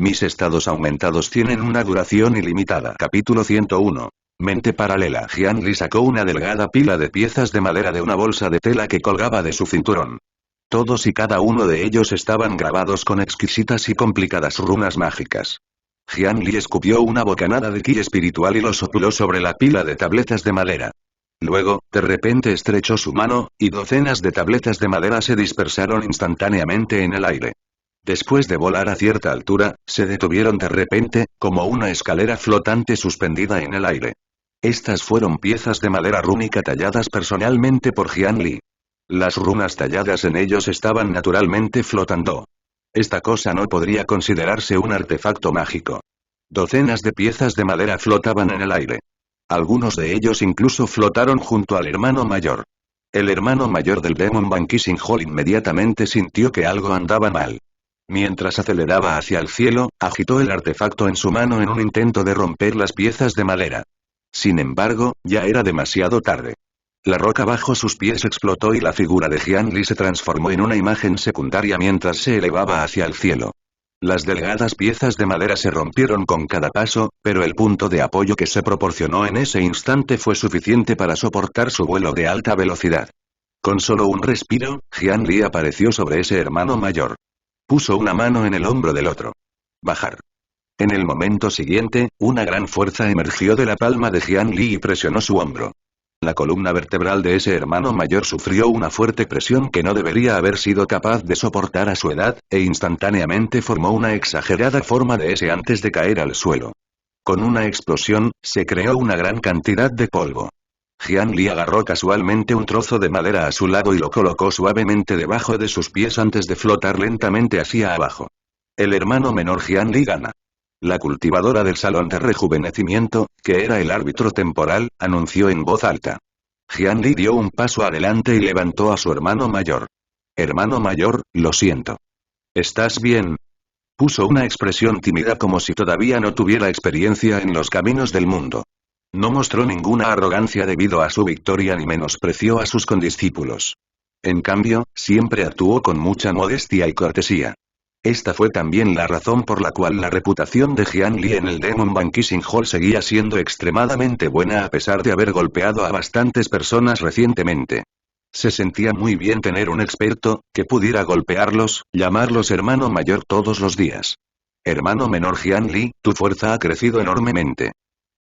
Mis estados aumentados tienen una duración ilimitada. Capítulo 101. Mente paralela. Jian Li sacó una delgada pila de piezas de madera de una bolsa de tela que colgaba de su cinturón. Todos y cada uno de ellos estaban grabados con exquisitas y complicadas runas mágicas. Jian Li escupió una bocanada de ki espiritual y lo sopló sobre la pila de tabletas de madera. Luego, de repente estrechó su mano, y docenas de tabletas de madera se dispersaron instantáneamente en el aire. Después de volar a cierta altura, se detuvieron de repente, como una escalera flotante suspendida en el aire. Estas fueron piezas de madera rúnica talladas personalmente por Jian Li. Las runas talladas en ellos estaban naturalmente flotando. Esta cosa no podría considerarse un artefacto mágico. Docenas de piezas de madera flotaban en el aire. Algunos de ellos incluso flotaron junto al hermano mayor. El hermano mayor del Demon Banquising Hall inmediatamente sintió que algo andaba mal. Mientras aceleraba hacia el cielo, agitó el artefacto en su mano en un intento de romper las piezas de madera. Sin embargo, ya era demasiado tarde. La roca bajo sus pies explotó y la figura de Jian Li se transformó en una imagen secundaria mientras se elevaba hacia el cielo. Las delgadas piezas de madera se rompieron con cada paso, pero el punto de apoyo que se proporcionó en ese instante fue suficiente para soportar su vuelo de alta velocidad. Con solo un respiro, Jian Li apareció sobre ese hermano mayor. Puso una mano en el hombro del otro. Bajar. En el momento siguiente, una gran fuerza emergió de la palma de Jian Li y presionó su hombro. La columna vertebral de ese hermano mayor sufrió una fuerte presión que no debería haber sido capaz de soportar a su edad, e instantáneamente formó una exagerada forma de S antes de caer al suelo. Con una explosión, se creó una gran cantidad de polvo. Jian Li agarró casualmente un trozo de madera a su lado y lo colocó suavemente debajo de sus pies antes de flotar lentamente hacia abajo. El hermano menor Jian Li gana. La cultivadora del salón de rejuvenecimiento, que era el árbitro temporal, anunció en voz alta. Jian Li dio un paso adelante y levantó a su hermano mayor. Hermano mayor, lo siento. ¿Estás bien? Puso una expresión tímida como si todavía no tuviera experiencia en los caminos del mundo. No mostró ninguna arrogancia debido a su victoria ni menospreció a sus condiscípulos. En cambio, siempre actuó con mucha modestia y cortesía. Esta fue también la razón por la cual la reputación de Jian Li en el Demon Banquising Hall seguía siendo extremadamente buena a pesar de haber golpeado a bastantes personas recientemente. Se sentía muy bien tener un experto, que pudiera golpearlos, llamarlos hermano mayor todos los días. Hermano menor Jian Li, tu fuerza ha crecido enormemente.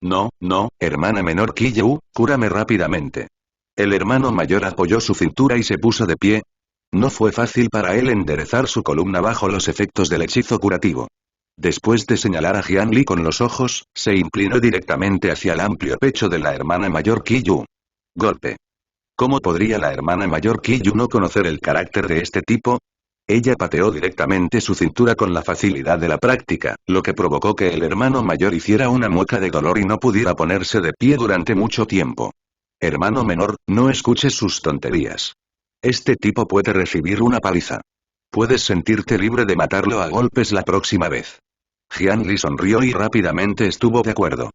No, hermana menor Qiyu, cúrame rápidamente. El hermano mayor apoyó su cintura y se puso de pie. No fue fácil para él enderezar su columna bajo los efectos del hechizo curativo. Después de señalar a Jian Li con los ojos, se inclinó directamente hacia el amplio pecho de la hermana mayor Qiyu. Golpe. ¿Cómo podría la hermana mayor Qiyu no conocer el carácter de este tipo? Ella pateó directamente su cintura con la facilidad de la práctica, lo que provocó que el hermano mayor hiciera una mueca de dolor y no pudiera ponerse de pie durante mucho tiempo. Hermano menor, no escuches sus tonterías. Este tipo puede recibir una paliza. Puedes sentirte libre de matarlo a golpes la próxima vez. Jian Li sonrió y rápidamente estuvo de acuerdo.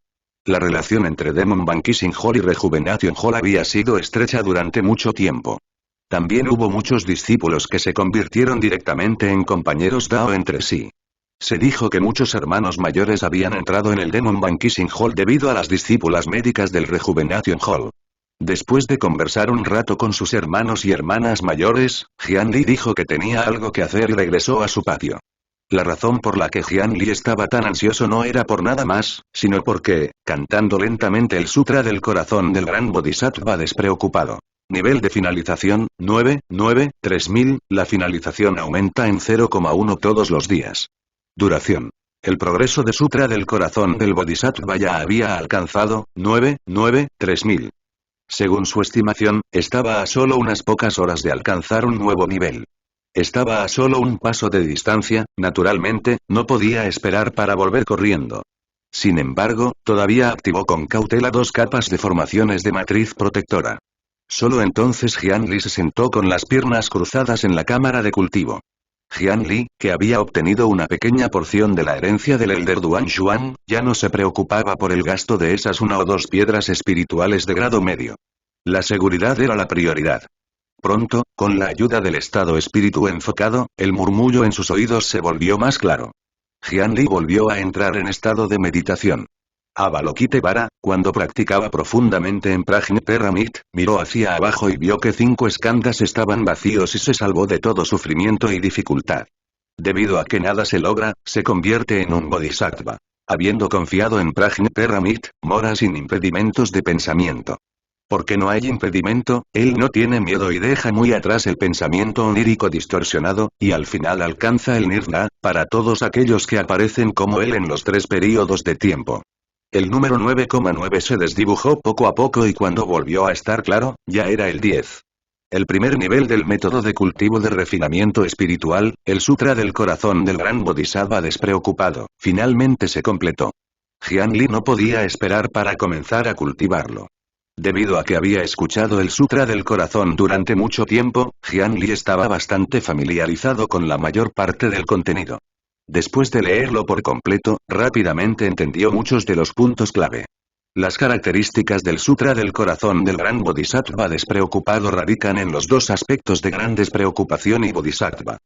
La relación entre Demon Banquising Hall y Rejuvenation Hall había sido estrecha durante mucho tiempo. También hubo muchos discípulos que se convirtieron directamente en compañeros Dao entre sí. Se dijo que muchos hermanos mayores habían entrado en el Demon Banquising Hall debido a las discípulas médicas del Rejuvenation Hall. Después de conversar un rato con sus hermanos y hermanas mayores, Jian Li dijo que tenía algo que hacer y regresó a su patio. La razón por la que Jian Li estaba tan ansioso no era por nada más, sino porque, cantando lentamente el Sutra del Corazón del Gran Bodhisattva despreocupado. Nivel de finalización, 3000, la finalización aumenta en 0,1 todos los días. Duración. El progreso de Sutra del Corazón del Bodhisattva ya había alcanzado, 3000. Según su estimación, estaba a solo unas pocas horas de alcanzar un nuevo nivel. Estaba a solo un paso de distancia, naturalmente, no podía esperar para volver corriendo. Sin embargo, todavía activó con cautela 2 capas de formaciones de matriz protectora. Solo entonces Jian Li se sentó con las piernas cruzadas en la cámara de cultivo. Jian Li, que había obtenido una pequeña porción de la herencia del Elder Duan Xuan, ya no se preocupaba por el gasto de esas 1 o 2 piedras espirituales de grado medio. La seguridad era la prioridad. Pronto, con la ayuda del estado espíritu enfocado, el murmullo en sus oídos se volvió más claro. Jian Li volvió a entrar en estado de meditación. Avalokiteshvara, cuando practicaba profundamente en Prajnaparamit, miró hacia abajo y vio que 5 skandhas estaban vacíos y se salvó de todo sufrimiento y dificultad. Debido a que nada se logra, se convierte en un bodhisattva. Habiendo confiado en Prajnaparamit, mora sin impedimentos de pensamiento. Porque no hay impedimento, él no tiene miedo y deja muy atrás el pensamiento onírico distorsionado, y al final alcanza el nirvana, para todos aquellos que aparecen como él en los 3 períodos de tiempo. El número 9,9 se desdibujó poco a poco y cuando volvió a estar claro, ya era el 10. El primer nivel del método de cultivo de refinamiento espiritual, el Sutra del Corazón del Gran Bodhisattva despreocupado, finalmente se completó. Jian Li no podía esperar para comenzar a cultivarlo. Debido a que había escuchado el Sutra del Corazón durante mucho tiempo, Jian Li estaba bastante familiarizado con la mayor parte del contenido. Después de leerlo por completo, rápidamente entendió muchos de los puntos clave. Las características del Sutra del Corazón del Gran Bodhisattva despreocupado radican en los 2 aspectos de gran despreocupación y bodhisattva.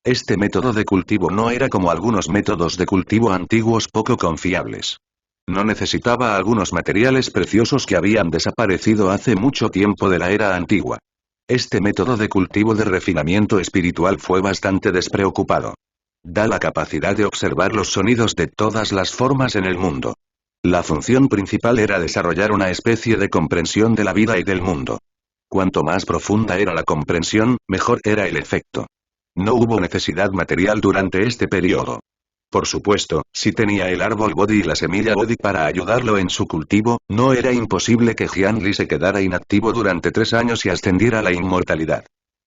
Este método de cultivo no era como algunos métodos de cultivo antiguos poco confiables. No necesitaba algunos materiales preciosos que habían desaparecido hace mucho tiempo de la era antigua. Este método de cultivo de refinamiento espiritual fue bastante despreocupado. Da la capacidad de observar los sonidos de todas las formas en el mundo. La función principal era desarrollar una especie de comprensión de la vida y del mundo. Cuanto más profunda era la comprensión, mejor era el efecto. No hubo necesidad material durante este periodo. Por supuesto, si tenía el árbol Bodhi y la semilla Bodhi para ayudarlo en su cultivo, no era imposible que Jian Li se quedara inactivo durante 3 años y ascendiera a la inmortalidad.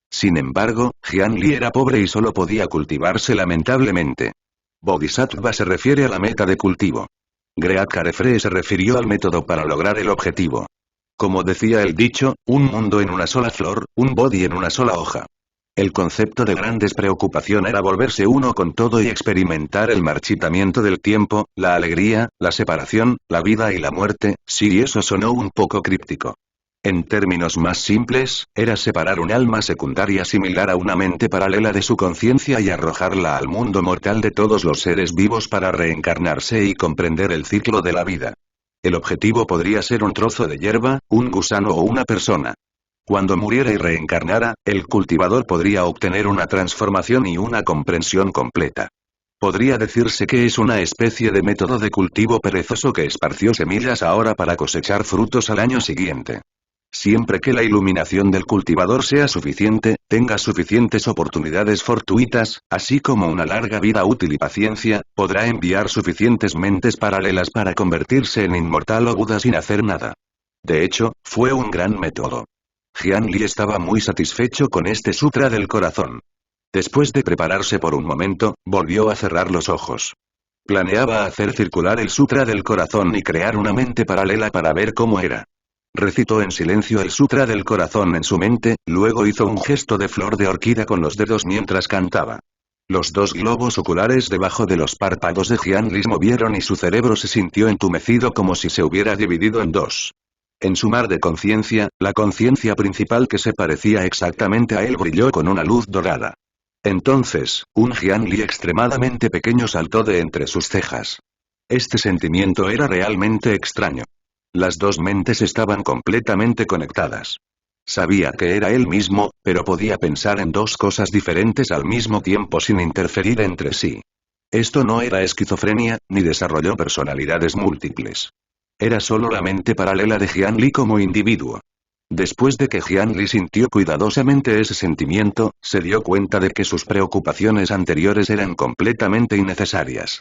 Sin embargo, Jian Li era pobre y solo podía cultivarse lamentablemente. Bodhisattva se refiere a la meta de cultivo. Great Karefre se refirió al método para lograr el objetivo. Como decía el dicho, un mundo en una sola flor, un Bodhi en una sola hoja. El concepto de gran despreocupación era volverse uno con todo y experimentar el marchitamiento del tiempo, la alegría, la separación, la vida y la muerte, si eso sonó un poco críptico. En términos más simples, era separar un alma secundaria similar a una mente paralela de su conciencia y arrojarla al mundo mortal de todos los seres vivos para reencarnarse y comprender el ciclo de la vida. El objetivo podría ser un trozo de hierba, un gusano o una persona. Cuando muriera y reencarnara, el cultivador podría obtener una transformación y una comprensión completa. Podría decirse que es una especie de método de cultivo perezoso que esparció semillas ahora para cosechar frutos al año siguiente. Siempre que la iluminación del cultivador sea suficiente, tenga suficientes oportunidades fortuitas, así como una larga vida útil y paciencia, podrá enviar suficientes mentes paralelas para convertirse en inmortal o Buda sin hacer nada. De hecho, fue un gran método. Jian Li estaba muy satisfecho con este Sutra del Corazón. Después de prepararse por un momento, volvió a cerrar los ojos. Planeaba hacer circular el Sutra del Corazón y crear una mente paralela para ver cómo era. Recitó en silencio el Sutra del Corazón en su mente, luego hizo un gesto de flor de orquídea con los dedos mientras cantaba. Los 2 globos oculares debajo de los párpados de Jian Li se movieron y su cerebro se sintió entumecido como si se hubiera dividido en 2. En su mar de conciencia, la conciencia principal que se parecía exactamente a él brilló con una luz dorada. Entonces, un Jian Li extremadamente pequeño saltó de entre sus cejas. Este sentimiento era realmente extraño. Las 2 mentes estaban completamente conectadas. Sabía que era él mismo, pero podía pensar en 2 cosas diferentes al mismo tiempo sin interferir entre sí. Esto no era esquizofrenia, ni desarrolló personalidades múltiples. Era solo la mente paralela de Jian Li como individuo. Después de que Jian Li sintió cuidadosamente ese sentimiento, se dio cuenta de que sus preocupaciones anteriores eran completamente innecesarias.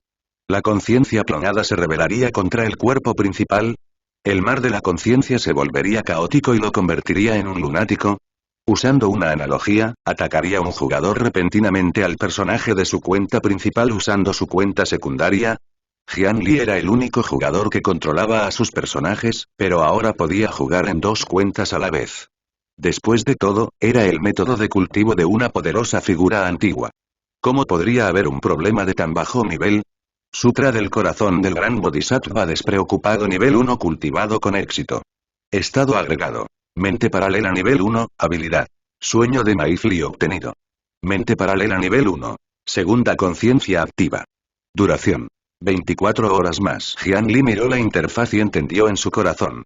La conciencia clonada se rebelaría contra el cuerpo principal. El mar de la conciencia se volvería caótico y lo convertiría en un lunático. Usando una analogía, atacaría un jugador repentinamente al personaje de su cuenta principal usando su cuenta secundaria. Jian Li era el único jugador que controlaba a sus personajes, pero ahora podía jugar en 2 cuentas a la vez. Después de todo, era el método de cultivo de una poderosa figura antigua. ¿Cómo podría haber un problema de tan bajo nivel? Sutra del Corazón del Gran Bodhisattva despreocupado nivel 1 cultivado con éxito. Estado agregado. Mente paralela nivel 1, habilidad. Sueño de Maifli obtenido. Mente paralela nivel 1. Segunda conciencia activa. Duración: 24 horas más. Jian Li miró la interfaz y entendió en su corazón.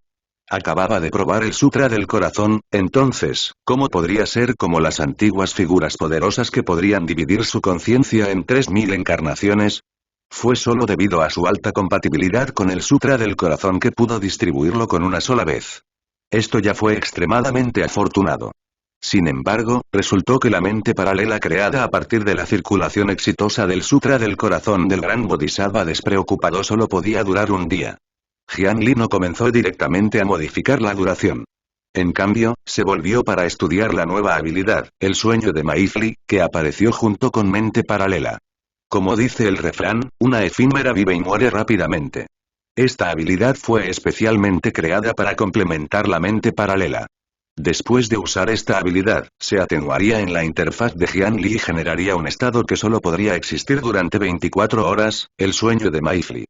Acababa de probar el Sutra del Corazón, entonces, ¿cómo podría ser como las antiguas figuras poderosas que podrían dividir su conciencia en 3000 encarnaciones? Fue solo debido a su alta compatibilidad con el Sutra del Corazón que pudo distribuirlo con una sola vez. Esto ya fue extremadamente afortunado. Sin embargo, resultó que la mente paralela creada a partir de la circulación exitosa del Sutra del Corazón del Gran Bodhisattva despreocupado solo podía durar un día. Jian Li no comenzó directamente a modificar la duración. En cambio, se volvió para estudiar la nueva habilidad, el sueño de Maifli, que apareció junto con mente paralela. Como dice el refrán, una efímera vive y muere rápidamente. Esta habilidad fue especialmente creada para complementar la mente paralela. Después de usar esta habilidad, se atenuaría en la interfaz de Jian Li y generaría un estado que solo podría existir durante 24 horas, el sueño de Maifli.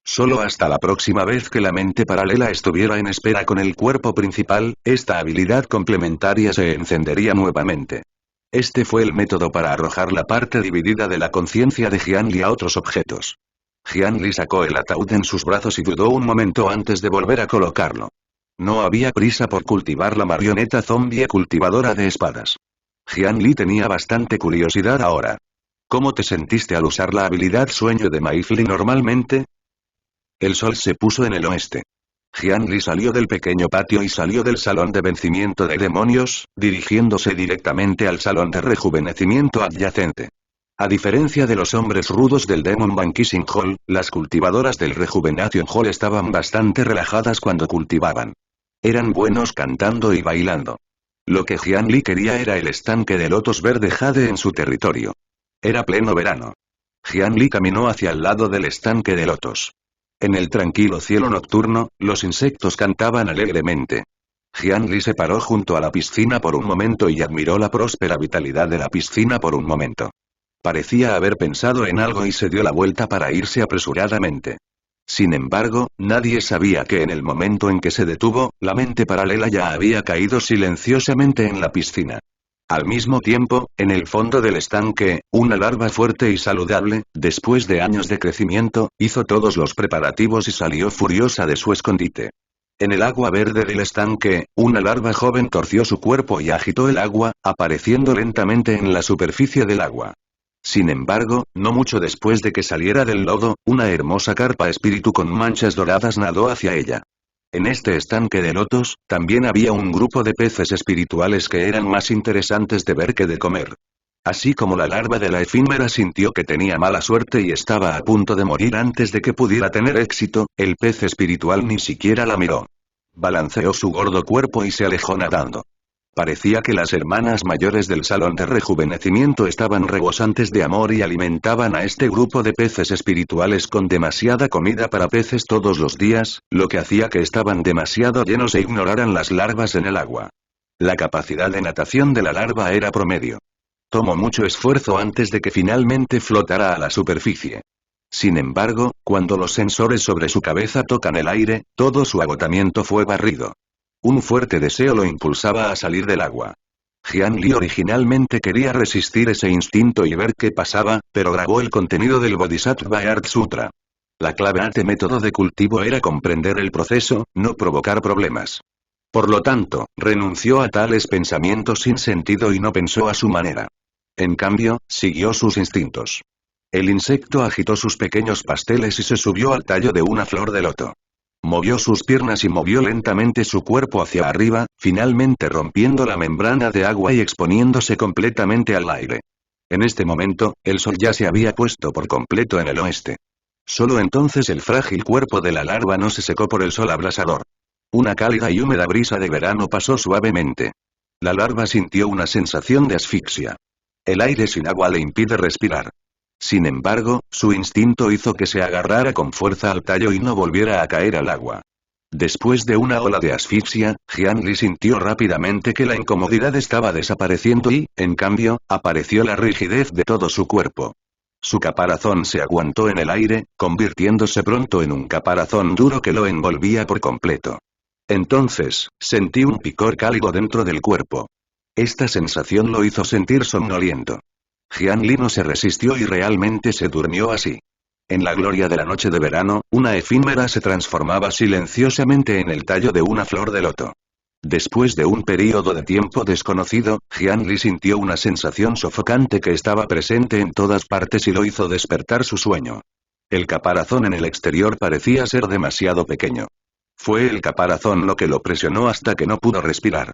Solo hasta la próxima vez que la mente paralela estuviera en espera con el cuerpo principal, esta habilidad complementaria se encendería nuevamente. Este fue el método para arrojar la parte dividida de la conciencia de Jian Li a otros objetos. Jian Li sacó el ataúd en sus brazos y dudó un momento antes de volver a colocarlo. No había prisa por cultivar la marioneta zombie cultivadora de espadas. Jian Li tenía bastante curiosidad ahora. ¿Cómo te sentiste al usar la habilidad sueño de Maifli normalmente? El sol se puso en el oeste. Jian Li salió del pequeño patio y salió del salón de vencimiento de demonios, dirigiéndose directamente al salón de rejuvenecimiento adyacente. A diferencia de los hombres rudos del Demon Banquising Hall, las cultivadoras del Rejuvenation Hall estaban bastante relajadas cuando cultivaban. Eran buenos cantando y bailando. Lo que Jian Li quería era el estanque de lotos verde jade en su territorio. Era pleno verano. Jian Li caminó hacia el lado del estanque de lotos. En el tranquilo cielo nocturno, los insectos cantaban alegremente. Jian Li se paró junto a la piscina por un momento y admiró la próspera vitalidad de la piscina por un momento. Parecía haber pensado en algo y se dio la vuelta para irse apresuradamente. Sin embargo, nadie sabía que en el momento en que se detuvo, la mente paralela ya había caído silenciosamente en la piscina. Al mismo tiempo, en el fondo del estanque, una larva fuerte y saludable, después de años de crecimiento, hizo todos los preparativos y salió furiosa de su escondite. En el agua verde del estanque, una larva joven torció su cuerpo y agitó el agua, apareciendo lentamente en la superficie del agua. Sin embargo, no mucho después de que saliera del lodo, una hermosa carpa espíritu con manchas doradas nadó hacia ella. En este estanque de lotos, también había un grupo de peces espirituales que eran más interesantes de ver que de comer. Así como la larva de la efímera sintió que tenía mala suerte y estaba a punto de morir antes de que pudiera tener éxito, el pez espiritual ni siquiera la miró. Balanceó su gordo cuerpo y se alejó nadando. Parecía que las hermanas mayores del salón de rejuvenecimiento estaban rebosantes de amor y alimentaban a este grupo de peces espirituales con demasiada comida para peces todos los días, lo que hacía que estaban demasiado llenos e ignoraran las larvas en el agua. La capacidad de natación de la larva era promedio. Tomó mucho esfuerzo antes de que finalmente flotara a la superficie. Sin embargo, cuando los sensores sobre su cabeza tocan el aire, todo su agotamiento fue barrido. Un fuerte deseo lo impulsaba a salir del agua. Jian Li originalmente quería resistir ese instinto y ver qué pasaba, pero grabó el contenido del Bodhisattva Art Sutra. La clave ante método de cultivo era comprender el proceso, no provocar problemas. Por lo tanto, renunció a tales pensamientos sin sentido y no pensó a su manera. En cambio, siguió sus instintos. El insecto agitó sus pequeños pasteles y se subió al tallo de una flor de loto. Movió sus piernas y movió lentamente su cuerpo hacia arriba, finalmente rompiendo la membrana de agua y exponiéndose completamente al aire. En este momento, el sol ya se había puesto por completo en el oeste. Solo entonces el frágil cuerpo de la larva no se secó por el sol abrasador. Una cálida y húmeda brisa de verano pasó suavemente. La larva sintió una sensación de asfixia. El aire sin agua le impide respirar. Sin embargo, su instinto hizo que se agarrara con fuerza al tallo y no volviera a caer al agua. Después de una ola de asfixia, Jian Li sintió rápidamente que la incomodidad estaba desapareciendo y, en cambio, apareció la rigidez de todo su cuerpo. Su caparazón se aguantó en el aire, convirtiéndose pronto en un caparazón duro que lo envolvía por completo. Entonces, sentí un picor cálido dentro del cuerpo. Esta sensación lo hizo sentir somnoliento. Jian Li no se resistió y realmente se durmió así. En la gloria de la noche de verano, una efímera se transformaba silenciosamente en el tallo de una flor de loto. Después de un período de tiempo desconocido, Jianli sintió una sensación sofocante que estaba presente en todas partes y lo hizo despertar su sueño. El caparazón en el exterior parecía ser demasiado pequeño. Fue el caparazón lo que lo presionó hasta que no pudo respirar.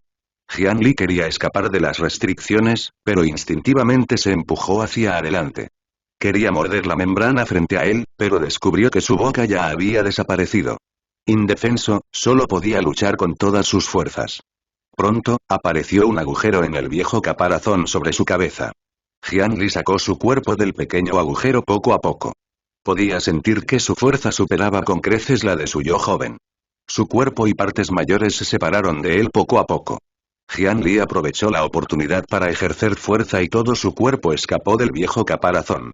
Jianli quería escapar de las restricciones, pero instintivamente se empujó hacia adelante. Quería morder la membrana frente a él, pero descubrió que su boca ya había desaparecido. Indefenso, solo podía luchar con todas sus fuerzas. Pronto, apareció un agujero en el viejo caparazón sobre su cabeza. Jianli sacó su cuerpo del pequeño agujero poco a poco. Podía sentir que su fuerza superaba con creces la de su yo joven. Su cuerpo y partes mayores se separaron de él poco a poco. Jianli aprovechó la oportunidad para ejercer fuerza y todo su cuerpo escapó del viejo caparazón.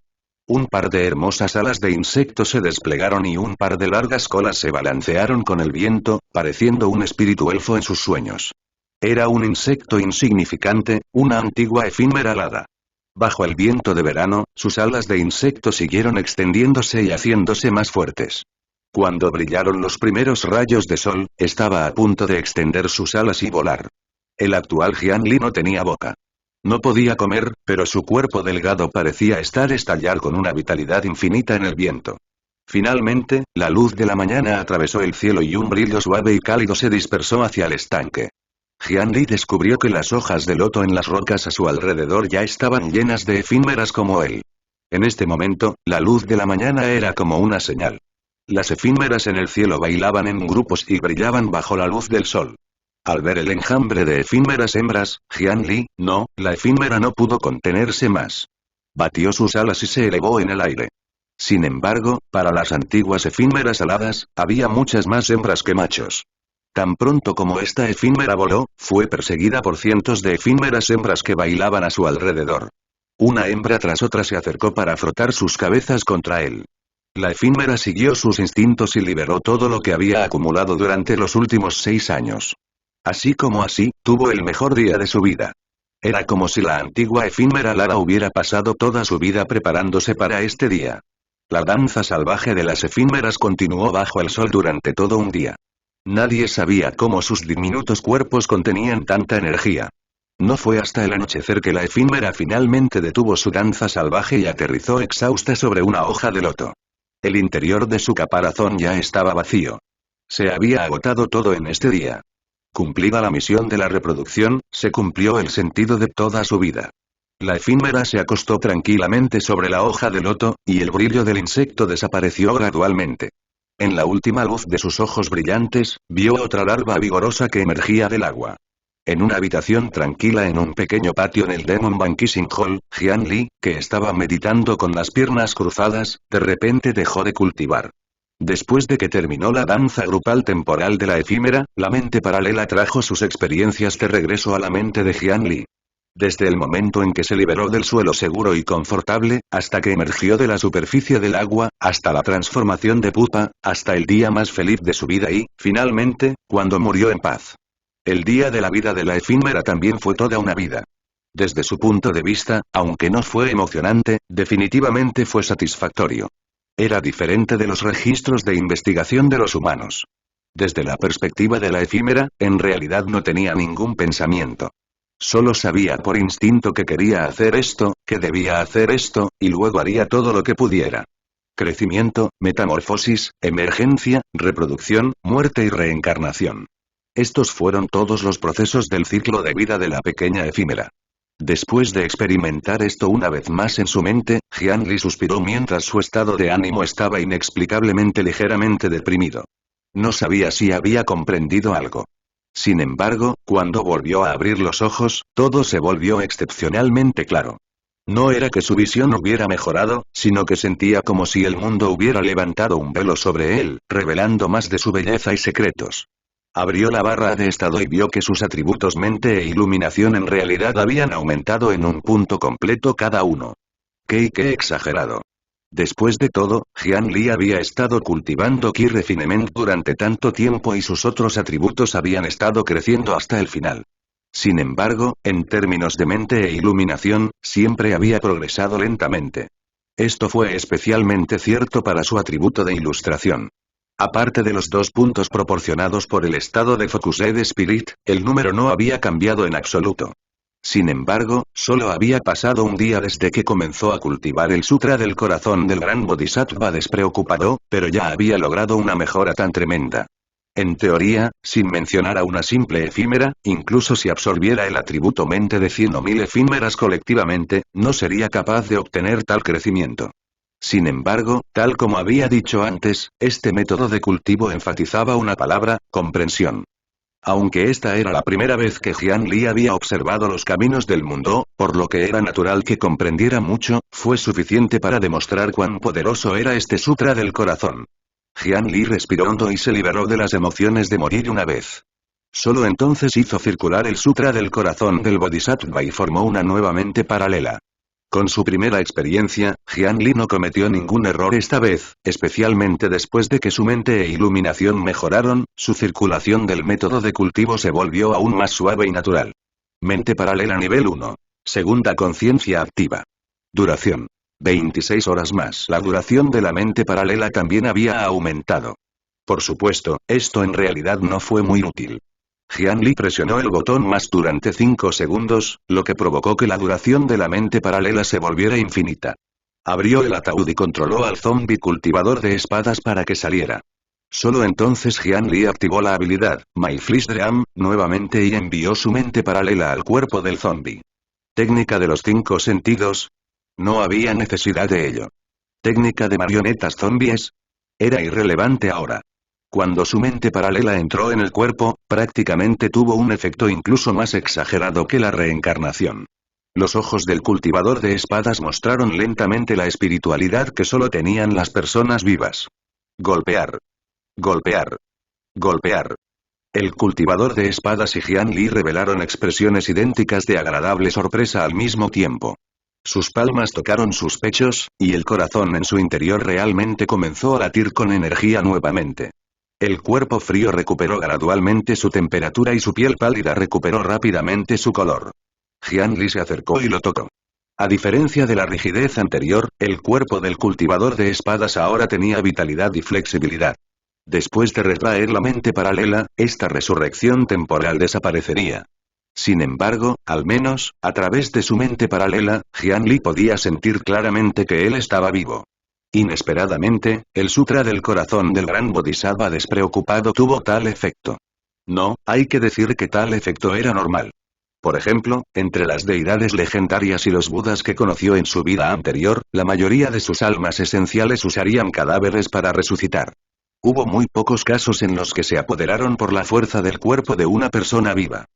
Un par de hermosas alas de insecto se desplegaron y un par de largas colas se balancearon con el viento, pareciendo un espíritu elfo en sus sueños. Era un insecto insignificante, una antigua efímera alada. Bajo el viento de verano, sus alas de insecto siguieron extendiéndose y haciéndose más fuertes. Cuando brillaron los primeros rayos de sol, estaba a punto de extender sus alas y volar. El actual Jianli no tenía boca. No podía comer, pero su cuerpo delgado parecía estallar con una vitalidad infinita en el viento. Finalmente, la luz de la mañana atravesó el cielo y un brillo suave y cálido se dispersó hacia el estanque. Jianli descubrió que las hojas de loto en las rocas a su alrededor ya estaban llenas de efímeras como él. En este momento, la luz de la mañana era como una señal. Las efímeras en el cielo bailaban en grupos y brillaban bajo la luz del sol. Al ver el enjambre de efímeras hembras, Jianli, la efímera no pudo contenerse más. Batió sus alas y se elevó en el aire. Sin embargo, para las antiguas efímeras aladas, había muchas más hembras que machos. Tan pronto como esta efímera voló, fue perseguida por cientos de efímeras hembras que bailaban a su alrededor. Una hembra tras otra se acercó para frotar sus cabezas contra él. La efímera siguió sus instintos y liberó todo lo que había acumulado durante los últimos 6 años. Así, tuvo el mejor día de su vida. Era como si la antigua efímera alada hubiera pasado toda su vida preparándose para este día. La danza salvaje de las efímeras continuó bajo el sol durante todo un día. Nadie sabía cómo sus diminutos cuerpos contenían tanta energía. No fue hasta el anochecer que la efímera finalmente detuvo su danza salvaje y aterrizó exhausta sobre una hoja de loto. El interior de su caparazón ya estaba vacío. Se había agotado todo en este día. Cumplida la misión de la reproducción, se cumplió el sentido de toda su vida. La efímera se acostó tranquilamente sobre la hoja de loto, y el brillo del insecto desapareció gradualmente. En la última luz de sus ojos brillantes, vio otra larva vigorosa que emergía del agua. En una habitación tranquila en un pequeño patio en el Demon Banqueting Hall, Jianli, que estaba meditando con las piernas cruzadas, de repente dejó de cultivar. Después de que terminó la danza grupal temporal de la efímera, la mente paralela trajo sus experiencias de regreso a la mente de Jianli. Desde el momento en que se liberó del suelo seguro y confortable, hasta que emergió de la superficie del agua, hasta la transformación de pupa, hasta el día más feliz de su vida y, finalmente, cuando murió en paz. El día de la vida de la efímera también fue toda una vida. Desde su punto de vista, aunque no fue emocionante, definitivamente fue satisfactorio. Era diferente de los registros de investigación de los humanos. Desde la perspectiva de la efímera, en realidad no tenía ningún pensamiento. Solo sabía por instinto que quería hacer esto, que debía hacer esto, y luego haría todo lo que pudiera. Crecimiento, metamorfosis, emergencia, reproducción, muerte y reencarnación. Estos fueron todos los procesos del ciclo de vida de la pequeña efímera. Después de experimentar esto una vez más en su mente, Jianli suspiró mientras su estado de ánimo estaba inexplicablemente ligeramente deprimido. No sabía si había comprendido algo. Sin embargo, cuando volvió a abrir los ojos, todo se volvió excepcionalmente claro. No era que su visión hubiera mejorado, sino que sentía como si el mundo hubiera levantado un velo sobre él, revelando más de su belleza y secretos. Abrió la barra de estado y vio que sus atributos mente e iluminación en realidad habían aumentado en un punto completo cada uno. ¡Qué exagerado! Después de todo, Jianli había estado cultivando Ki Refinement durante tanto tiempo y sus otros atributos habían estado creciendo hasta el final. Sin embargo, en términos de mente e iluminación, siempre había progresado lentamente. Esto fue especialmente cierto para su atributo de ilustración. Aparte de los 2 puntos proporcionados por el estado de Focused Spirit, el número no había cambiado en absoluto. Sin embargo, solo había pasado un día desde que comenzó a cultivar el Sutra del Corazón del Gran Bodhisattva despreocupado, pero ya había logrado una mejora tan tremenda. En teoría, sin mencionar a una simple efímera, incluso si absorbiera el atributo mente de 100 o 1000 efímeras colectivamente, no sería capaz de obtener tal crecimiento. Sin embargo, tal como había dicho antes, este método de cultivo enfatizaba una palabra: comprensión. Aunque esta era la primera vez que Jian Li había observado los caminos del mundo, por lo que era natural que comprendiera mucho, fue suficiente para demostrar cuán poderoso era este Sutra del Corazón. Jian Li respiró hondo y se liberó de las emociones de morir una vez. Solo entonces hizo circular el Sutra del Corazón del Bodhisattva y formó una nueva mente paralela. Con su primera experiencia, Jian Li no cometió ningún error esta vez, especialmente después de que su mente e iluminación mejoraron, su circulación del método de cultivo se volvió aún más suave y natural. Mente paralela nivel 1. Segunda conciencia activa. Duración: 26 horas más. La duración de la mente paralela también había aumentado. Por supuesto, esto en realidad no fue muy útil. Jian Li presionó el botón más durante 5 segundos, lo que provocó que la duración de la mente paralela se volviera infinita. Abrió el ataúd y controló al zombie cultivador de espadas para que saliera. Solo entonces Jian Li activó la habilidad, My Flesh Dream, nuevamente y envió su mente paralela al cuerpo del zombie. Técnica de los 5 sentidos. No había necesidad de ello. Técnica de marionetas zombies. Era irrelevante ahora. Cuando su mente paralela entró en el cuerpo, prácticamente tuvo un efecto incluso más exagerado que la reencarnación. Los ojos del cultivador de espadas mostraron lentamente la espiritualidad que solo tenían las personas vivas. Golpear. Golpear. Golpear. El cultivador de espadas y Jian Li revelaron expresiones idénticas de agradable sorpresa al mismo tiempo. Sus palmas tocaron sus pechos, y el corazón en su interior realmente comenzó a latir con energía nuevamente. El cuerpo frío recuperó gradualmente su temperatura y su piel pálida recuperó rápidamente su color. Jian Li se acercó y lo tocó. A diferencia de la rigidez anterior, el cuerpo del cultivador de espadas ahora tenía vitalidad y flexibilidad. Después de retraer la mente paralela, esta resurrección temporal desaparecería. Sin embargo, al menos, a través de su mente paralela, Jian Li podía sentir claramente que él estaba vivo. Inesperadamente, el Sutra del Corazón del Gran Bodhisattva despreocupado tuvo tal efecto. No, hay que decir que tal efecto era normal. Por ejemplo, entre las deidades legendarias y los budas que conoció en su vida anterior, la mayoría de sus almas esenciales usarían cadáveres para resucitar. Hubo muy pocos casos en los que se apoderaron por la fuerza del cuerpo de una persona viva.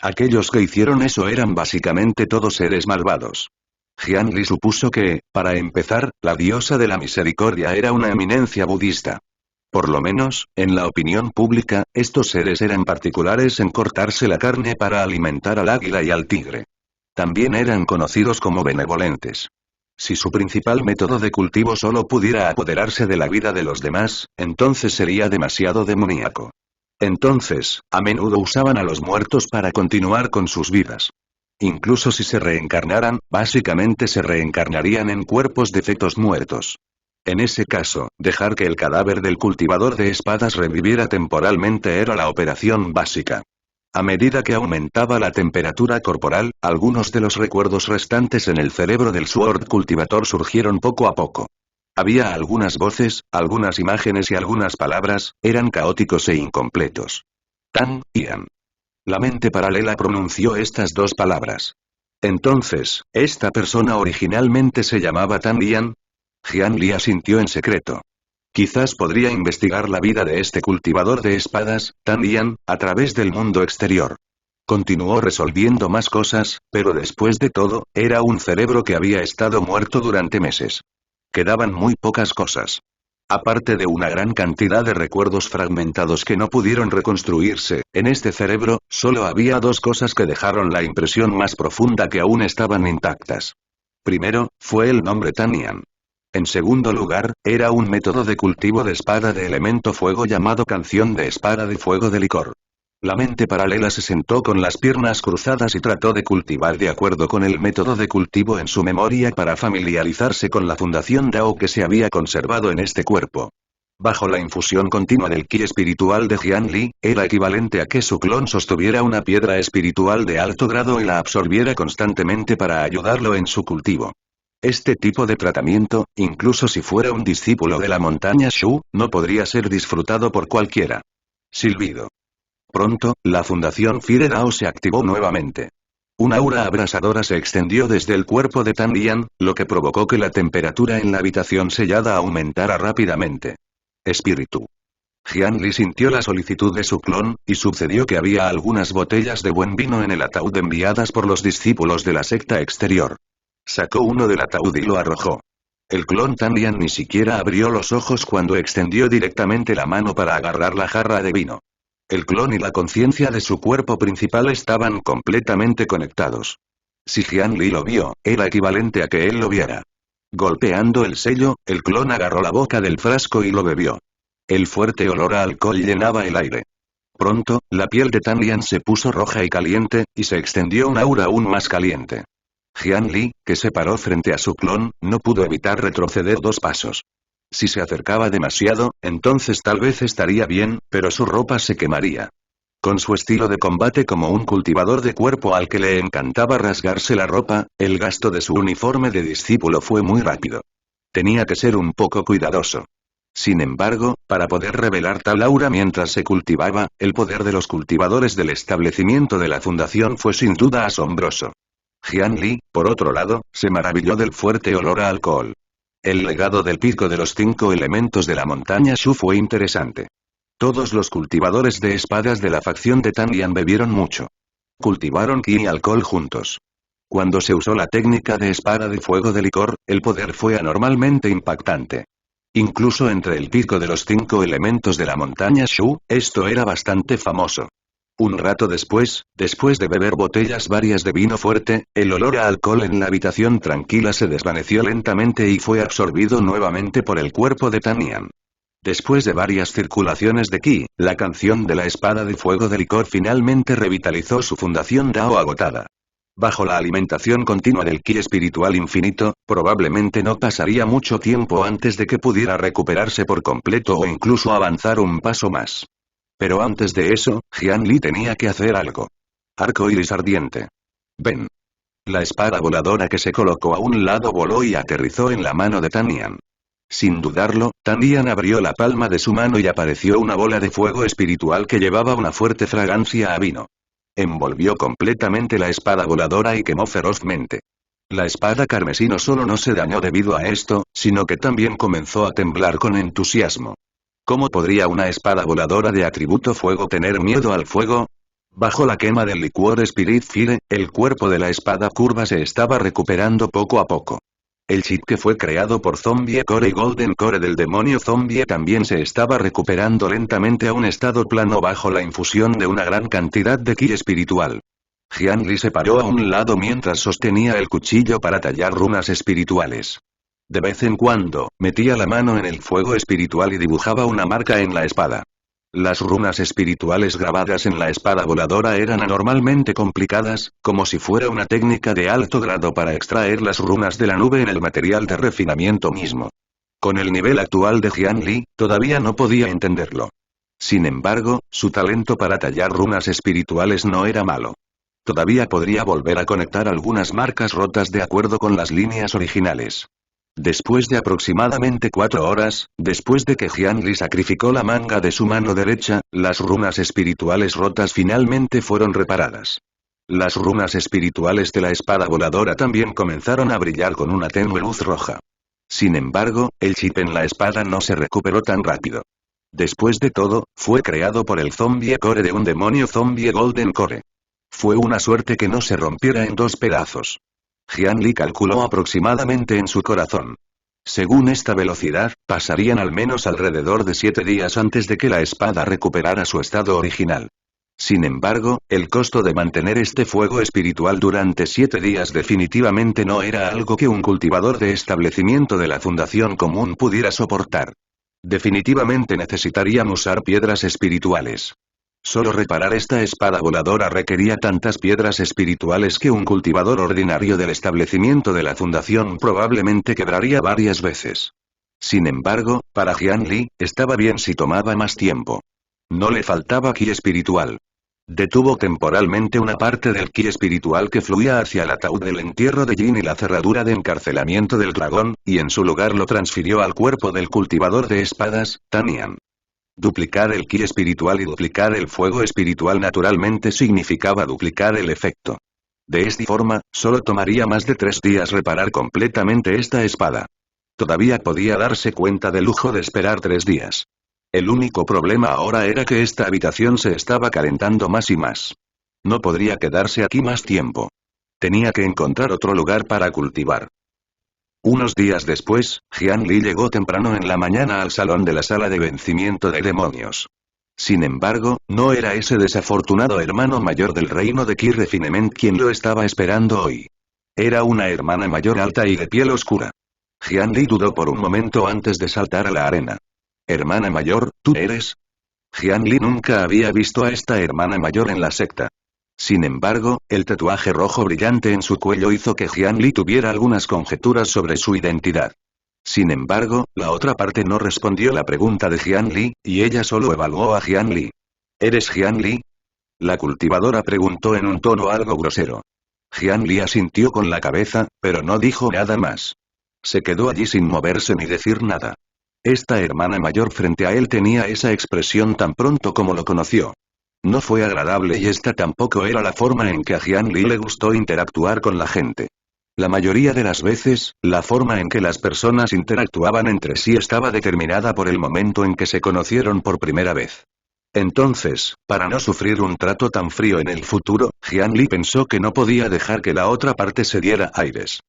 Aquellos que hicieron eso eran básicamente todos seres malvados. Jian Li supuso que, para empezar, la diosa de la misericordia era una eminencia budista. Por lo menos, en la opinión pública, estos seres eran particulares en cortarse la carne para alimentar al águila y al tigre. También eran conocidos como benevolentes. Si su principal método de cultivo solo pudiera apoderarse de la vida de los demás, entonces sería demasiado demoníaco. Entonces, a menudo usaban a los muertos para continuar con sus vidas. Incluso si se reencarnaran, básicamente se reencarnarían en cuerpos de fetos muertos. En ese caso, dejar que el cadáver del cultivador de espadas reviviera temporalmente era la operación básica. A medida que aumentaba la temperatura corporal, algunos de los recuerdos restantes en el cerebro del Sword Cultivator surgieron poco a poco. Había algunas voces, algunas imágenes y algunas palabras, eran caóticos e incompletos. Tan, Ian. La mente paralela pronunció estas 2 palabras. Entonces, ¿esta persona originalmente se llamaba Tan Ian? Jian Li asintió en secreto. Quizás podría investigar la vida de este cultivador de espadas, Tan Ian, a través del mundo exterior. Continuó resolviendo más cosas, pero después de todo, era un cerebro que había estado muerto durante meses. Quedaban muy pocas cosas. Aparte de una gran cantidad de recuerdos fragmentados que no pudieron reconstruirse, en este cerebro, solo había 2 cosas que dejaron la impresión más profunda que aún estaban intactas. Primero, fue el nombre Tan Ian. En segundo lugar, era un método de cultivo de espada de elemento fuego llamado Canción de Espada de Fuego de Licor. La mente paralela se sentó con las piernas cruzadas y trató de cultivar de acuerdo con el método de cultivo en su memoria para familiarizarse con la fundación Dao que se había conservado en este cuerpo. Bajo la infusión continua del ki espiritual de Jian Li, era equivalente a que su clon sostuviera una piedra espiritual de alto grado y la absorbiera constantemente para ayudarlo en su cultivo. Este tipo de tratamiento, incluso si fuera un discípulo de la montaña Shu, no podría ser disfrutado por cualquiera. Silbido. Pronto, la fundación Fire Dao se activó nuevamente. Una aura abrasadora se extendió desde el cuerpo de Tan Lian, lo que provocó que la temperatura en la habitación sellada aumentara rápidamente. Espíritu. Jian Li sintió la solicitud de su clon, y sucedió que había algunas botellas de buen vino en el ataúd enviadas por los discípulos de la secta exterior. Sacó uno del ataúd y lo arrojó. El clon Tan Lian ni siquiera abrió los ojos cuando extendió directamente la mano para agarrar la jarra de vino. El clon y la conciencia de su cuerpo principal estaban completamente conectados. Si Jian Li lo vio, era equivalente a que él lo viera. Golpeando el sello, el clon agarró la boca del frasco y lo bebió. El fuerte olor a alcohol llenaba el aire. Pronto, la piel de Tan Lian se puso roja y caliente, y se extendió un aura aún más caliente. Jian Li, que se paró frente a su clon, no pudo evitar retroceder 2 pasos. Si se acercaba demasiado, entonces tal vez estaría bien, pero su ropa se quemaría. Con su estilo de combate como un cultivador de cuerpo al que le encantaba rasgarse la ropa, el gasto de su uniforme de discípulo fue muy rápido. Tenía que ser un poco cuidadoso. Sin embargo, para poder revelar tal aura mientras se cultivaba, el poder de los cultivadores del establecimiento de la fundación fue sin duda asombroso. Jian Li, por otro lado, se maravilló del fuerte olor a alcohol. El legado del pico de los 5 elementos de la montaña Shu fue interesante. Todos los cultivadores de espadas de la facción de Tan Lian bebieron mucho. Cultivaron ki y alcohol juntos. Cuando se usó la técnica de espada de fuego de licor, el poder fue anormalmente impactante. Incluso entre el pico de los 5 elementos de la montaña Shu, esto era bastante famoso. Un rato después de beber botellas varias de vino fuerte, el olor a alcohol en la habitación tranquila se desvaneció lentamente y fue absorbido nuevamente por el cuerpo de Tan Lian. Después de varias circulaciones de ki, la canción de la espada de fuego de licor finalmente revitalizó su fundación Dao agotada. Bajo la alimentación continua del ki espiritual infinito, probablemente no pasaría mucho tiempo antes de que pudiera recuperarse por completo o incluso avanzar un paso más. Pero antes de eso, Jian Li tenía que hacer algo. Arco iris ardiente. Ven. La espada voladora que se colocó a un lado voló y aterrizó en la mano de Tan Lian. Sin dudarlo, Tan Lian abrió la palma de su mano y apareció una bola de fuego espiritual que llevaba una fuerte fragancia a vino. Envolvió completamente la espada voladora y quemó ferozmente. La espada carmesí no solo no se dañó debido a esto, sino que también comenzó a temblar con entusiasmo. ¿Cómo podría una espada voladora de atributo fuego tener miedo al fuego? Bajo la quema del licuor Spirit Fire, el cuerpo de la espada curva se estaba recuperando poco a poco. El chip que fue creado por Zombie Core y Golden Core del demonio Zombie también se estaba recuperando lentamente a un estado plano bajo la infusión de una gran cantidad de ki espiritual. Jian Li se paró a un lado mientras sostenía el cuchillo para tallar runas espirituales. De vez en cuando, metía la mano en el fuego espiritual y dibujaba una marca en la espada. Las runas espirituales grabadas en la espada voladora eran anormalmente complicadas, como si fuera una técnica de alto grado para extraer las runas de la nube en el material de refinamiento mismo. Con el nivel actual de Jian Li, todavía no podía entenderlo. Sin embargo, su talento para tallar runas espirituales no era malo. Todavía podría volver a conectar algunas marcas rotas de acuerdo con las líneas originales. Después de aproximadamente 4 horas, después de que Jian Li sacrificó la manga de su mano derecha, las runas espirituales rotas finalmente fueron reparadas. Las runas espirituales de la espada voladora también comenzaron a brillar con una tenue luz roja. Sin embargo, el chip en la espada no se recuperó tan rápido. Después de todo, fue creado por el Zombie Core de un demonio Zombie Golden Core. Fue una suerte que no se rompiera en 2 pedazos. Jian Li calculó aproximadamente en su corazón. Según esta velocidad, pasarían al menos alrededor de 7 días antes de que la espada recuperara su estado original. Sin embargo, el costo de mantener este fuego espiritual durante 7 días definitivamente no era algo que un cultivador de establecimiento de la fundación común pudiera soportar. Definitivamente necesitarían usar piedras espirituales. Solo reparar esta espada voladora requería tantas piedras espirituales que un cultivador ordinario del establecimiento de la fundación probablemente quebraría varias veces. Sin embargo, para Jian Li, estaba bien si tomaba más tiempo. No le faltaba ki espiritual. Detuvo temporalmente una parte del ki espiritual que fluía hacia el ataúd del entierro de Jin y la cerradura de encarcelamiento del dragón, y en su lugar lo transfirió al cuerpo del cultivador de espadas, Tanian. Duplicar el ki espiritual y duplicar el fuego espiritual naturalmente significaba duplicar el efecto. De esta forma, solo tomaría más de 3 días reparar completamente esta espada. Todavía podía darse cuenta del lujo de esperar 3 días. El único problema ahora era que esta habitación se estaba calentando más y más. No podría quedarse aquí más tiempo. Tenía que encontrar otro lugar para cultivar. Unos días después, Jian Li llegó temprano en la mañana al salón de la sala de vencimiento de demonios. Sin embargo, no era ese desafortunado hermano mayor del reino de Qi Refinement quien lo estaba esperando hoy. Era una hermana mayor alta y de piel oscura. Jian Li dudó por un momento antes de saltar a la arena. «Hermana mayor, ¿tú eres?» Jian Li nunca había visto a esta hermana mayor en la secta. Sin embargo, el tatuaje rojo brillante en su cuello hizo que Jian Li tuviera algunas conjeturas sobre su identidad. Sin embargo, la otra parte no respondió la pregunta de Jian Li, y ella solo evaluó a Jian Li. ¿Eres Jian Li?, la cultivadora preguntó en un tono algo grosero. Jian Li asintió con la cabeza, pero no dijo nada más. Se quedó allí sin moverse ni decir nada. Esta hermana mayor frente a él tenía esa expresión tan pronto como lo conoció. No fue agradable y esta tampoco era la forma en que a Jian Li le gustó interactuar con la gente. La mayoría de las veces, la forma en que las personas interactuaban entre sí estaba determinada por el momento en que se conocieron por primera vez. Entonces, para no sufrir un trato tan frío en el futuro, Jian Li pensó que no podía dejar que la otra parte se diera aires.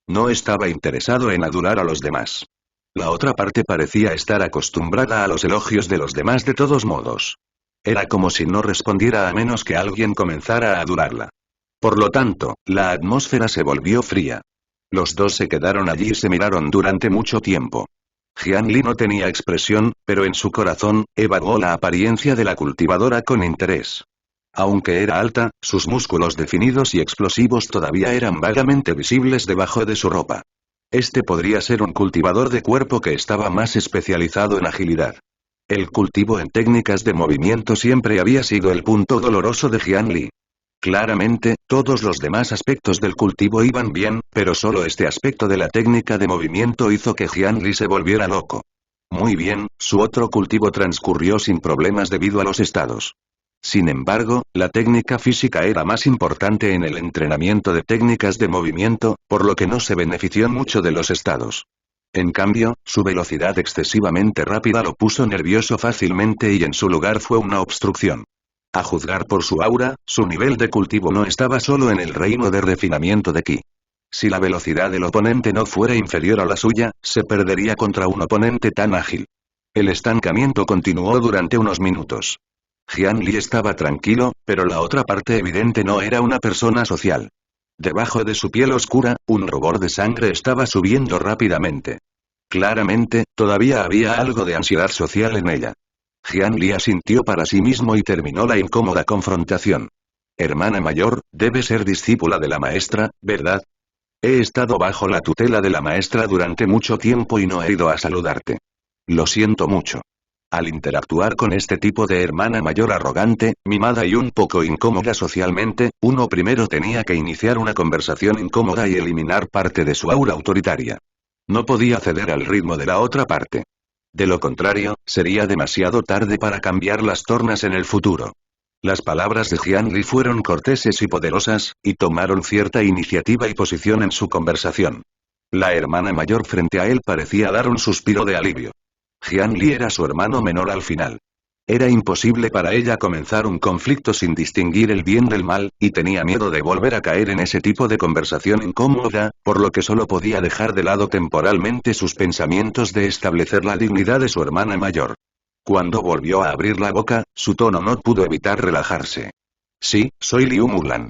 No estaba interesado en adular a los demás. La otra parte parecía estar acostumbrada a los elogios de los demás de todos modos. Era como si no respondiera a menos que alguien comenzara a adorarla. Por lo tanto, la atmósfera se volvió fría. Los dos se quedaron allí y se miraron durante mucho tiempo. Jian Li no tenía expresión, pero en su corazón, evaluó la apariencia de la cultivadora con interés. Aunque era alta, sus músculos definidos y explosivos todavía eran vagamente visibles debajo de su ropa. Este podría ser un cultivador de cuerpo que estaba más especializado en agilidad. El cultivo en técnicas de movimiento siempre había sido el punto doloroso de Jian Li. Claramente, todos los demás aspectos del cultivo iban bien, pero solo este aspecto de la técnica de movimiento hizo que Jian Li se volviera loco. Muy bien, su otro cultivo transcurrió sin problemas debido a los estados. Sin embargo, la técnica física era más importante en el entrenamiento de técnicas de movimiento, por lo que no se benefició mucho de los estados. En cambio, su velocidad excesivamente rápida lo puso nervioso fácilmente y en su lugar fue una obstrucción. A juzgar por su aura, su nivel de cultivo no estaba solo en el reino de refinamiento de Qi. Si la velocidad del oponente no fuera inferior a la suya, se perdería contra un oponente tan ágil. El estancamiento continuó durante unos minutos. Jian Li estaba tranquilo, pero la otra parte evidente no era una persona social. Debajo de su piel oscura, un rubor de sangre estaba subiendo rápidamente. Claramente, todavía había algo de ansiedad social en ella. Jian Li asintió para sí mismo y terminó la incómoda confrontación. Hermana mayor, debe ser discípula de la maestra, ¿verdad? He estado bajo la tutela de la maestra durante mucho tiempo y no he ido a saludarte. Lo siento mucho. Al interactuar con este tipo de hermana mayor arrogante, mimada y un poco incómoda socialmente, uno primero tenía que iniciar una conversación incómoda y eliminar parte de su aura autoritaria. No podía ceder al ritmo de la otra parte. De lo contrario, sería demasiado tarde para cambiar las tornas en el futuro. Las palabras de Jian Li fueron corteses y poderosas, y tomaron cierta iniciativa y posición en su conversación. La hermana mayor frente a él parecía dar un suspiro de alivio. Jian Li era su hermano menor al final. Era imposible para ella comenzar un conflicto sin distinguir el bien del mal, y tenía miedo de volver a caer en ese tipo de conversación incómoda, por lo que solo podía dejar de lado temporalmente sus pensamientos de establecer la dignidad de su hermana mayor. Cuando volvió a abrir la boca, su tono no pudo evitar relajarse. Sí, soy Liu Mulan.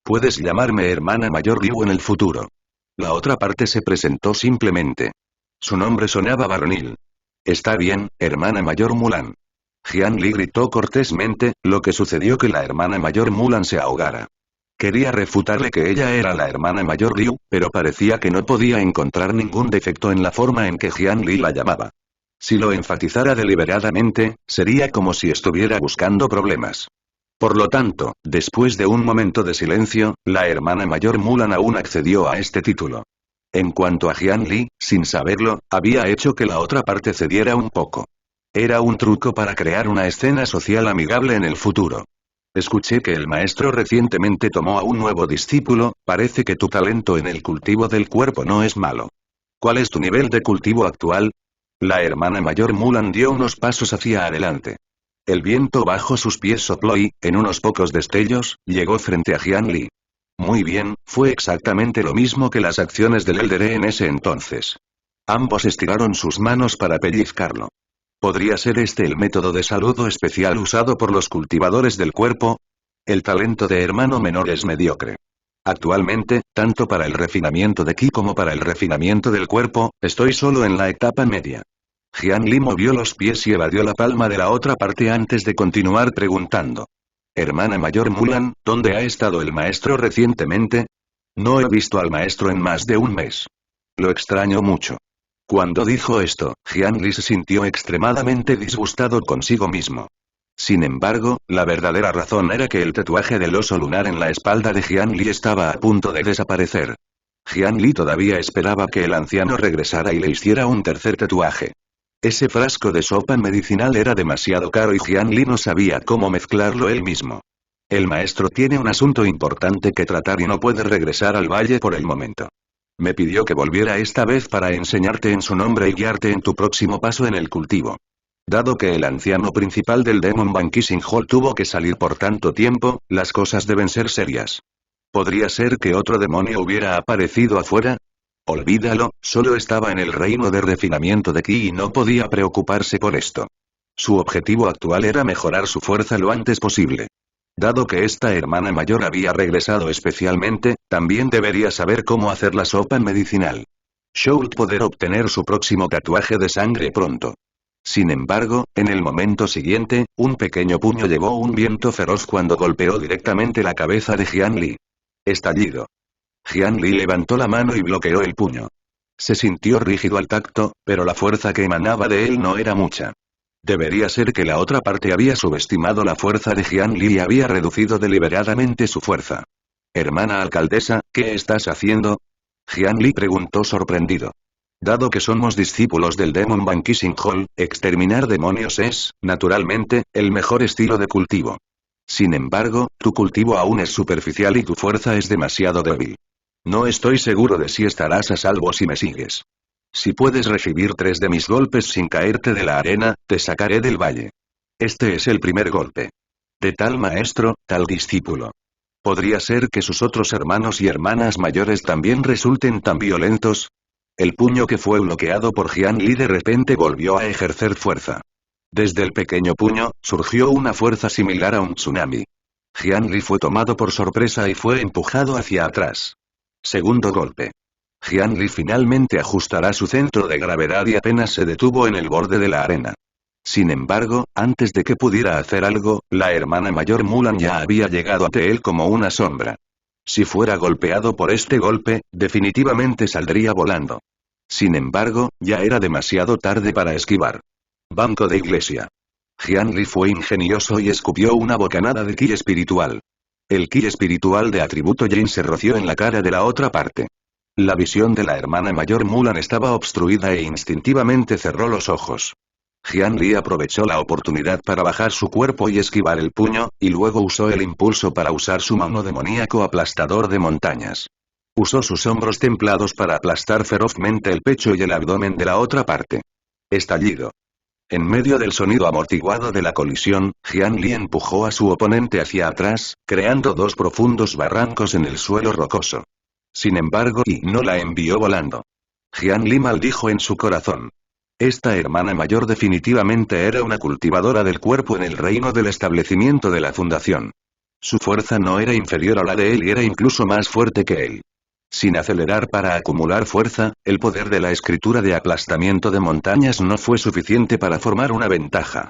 Puedes llamarme hermana mayor Liu en el futuro. La otra parte se presentó simplemente. Su nombre sonaba varonil. Está bien, hermana mayor Mulan. Jian Li gritó cortésmente, lo que sucedió que la hermana mayor Mulan se ahogara. Quería refutarle que ella era la hermana mayor Liu, pero parecía que no podía encontrar ningún defecto en la forma en que Jian Li la llamaba. Si lo enfatizara deliberadamente, sería como si estuviera buscando problemas. Por lo tanto, después de un momento de silencio, la hermana mayor Mulan aún accedió a este título. En cuanto a Jian Li, sin saberlo, había hecho que la otra parte cediera un poco. Era un truco para crear una escena social amigable en el futuro. Escuché que el maestro recientemente tomó a un nuevo discípulo, parece que tu talento en el cultivo del cuerpo no es malo. ¿Cuál es tu nivel de cultivo actual? La hermana mayor Mulan dio unos pasos hacia adelante. El viento bajo sus pies sopló y, en unos pocos destellos, llegó frente a Jian Li. Muy bien, fue exactamente lo mismo que las acciones del Elder en ese entonces. Ambos estiraron sus manos para pellizcarlo. ¿Podría ser este el método de saludo especial usado por los cultivadores del cuerpo? El talento de hermano menor es mediocre. Actualmente, tanto para el refinamiento de ki como para el refinamiento del cuerpo, estoy solo en la etapa media. Jian Li movió los pies y evadió la palma de la otra parte antes de continuar preguntando. Hermana mayor Mulan, ¿dónde ha estado el maestro recientemente? No he visto al maestro en más de un mes. Lo extraño mucho. Cuando dijo esto, Jian Li se sintió extremadamente disgustado consigo mismo. Sin embargo, la verdadera razón era que el tatuaje del oso lunar en la espalda de Jian Li estaba a punto de desaparecer. Jian Li todavía esperaba que el anciano regresara y le hiciera un tercer tatuaje. Ese frasco de sopa medicinal era demasiado caro y Jian Li no sabía cómo mezclarlo él mismo. El maestro tiene un asunto importante que tratar y no puede regresar al valle por el momento. Me pidió que volviera esta vez para enseñarte en su nombre y guiarte en tu próximo paso en el cultivo. Dado que el anciano principal del Demon Banquishing Hall tuvo que salir por tanto tiempo, las cosas deben ser serias. ¿Podría ser que otro demonio hubiera aparecido afuera? Olvídalo, solo estaba en el reino de refinamiento de ki y no podía preocuparse por esto. Su objetivo actual era mejorar su fuerza lo antes posible. Dado que esta hermana mayor había regresado especialmente, también debería saber cómo hacer la sopa medicinal. Should poder obtener su próximo tatuaje de sangre pronto. Sin embargo, en el momento siguiente, un pequeño puño llevó un viento feroz cuando golpeó directamente la cabeza de Jian Li. Estallido. Jian Li levantó la mano y bloqueó el puño. Se sintió rígido al tacto, pero la fuerza que emanaba de él no era mucha. Debería ser que la otra parte había subestimado la fuerza de Jian Li y había reducido deliberadamente su fuerza. Hermana alcaldesa, ¿qué estás haciendo? Jian Li preguntó sorprendido. Dado que somos discípulos del Demon Banquishing Hall, exterminar demonios es, naturalmente, el mejor estilo de cultivo. Sin embargo, tu cultivo aún es superficial y tu fuerza es demasiado débil. No estoy seguro de si estarás a salvo si me sigues. Si puedes recibir 3 de mis golpes sin caerte de la arena, te sacaré del valle. Este es el primer golpe. De tal maestro, tal discípulo. ¿Podría ser que sus otros hermanos y hermanas mayores también resulten tan violentos? El puño que fue bloqueado por Jian Li de repente volvió a ejercer fuerza. Desde el pequeño puño, surgió una fuerza similar a un tsunami. Jian Li fue tomado por sorpresa y fue empujado hacia atrás. Segundo golpe. Jian Li finalmente ajustará su centro de gravedad y apenas se detuvo en el borde de la arena. Sin embargo, antes de que pudiera hacer algo, la hermana mayor Mulan ya había llegado ante él como una sombra. Si fuera golpeado por este golpe, definitivamente saldría volando. Sin embargo, ya era demasiado tarde para esquivar. Banco de iglesia. Jian Li fue ingenioso y escupió una bocanada de ki espiritual. El ki espiritual de atributo Yin se roció en la cara de la otra parte. La visión de la hermana mayor Mulan estaba obstruida e instintivamente cerró los ojos. Jian Li aprovechó la oportunidad para bajar su cuerpo y esquivar el puño, y luego usó el impulso para usar su mano demoníaco aplastador de montañas. Usó sus hombros templados para aplastar ferozmente el pecho y el abdomen de la otra parte. Estallido. En medio del sonido amortiguado de la colisión, Jian Li empujó a su oponente hacia atrás, creando 2 profundos barrancos en el suelo rocoso. Sin embargo, y no la envió volando. Jian Li maldijo en su corazón. Esta hermana mayor definitivamente era una cultivadora del cuerpo en el reino del establecimiento de la fundación. Su fuerza no era inferior a la de él y era incluso más fuerte que él. Sin acelerar para acumular fuerza, el poder de la escritura de aplastamiento de montañas no fue suficiente para formar una ventaja.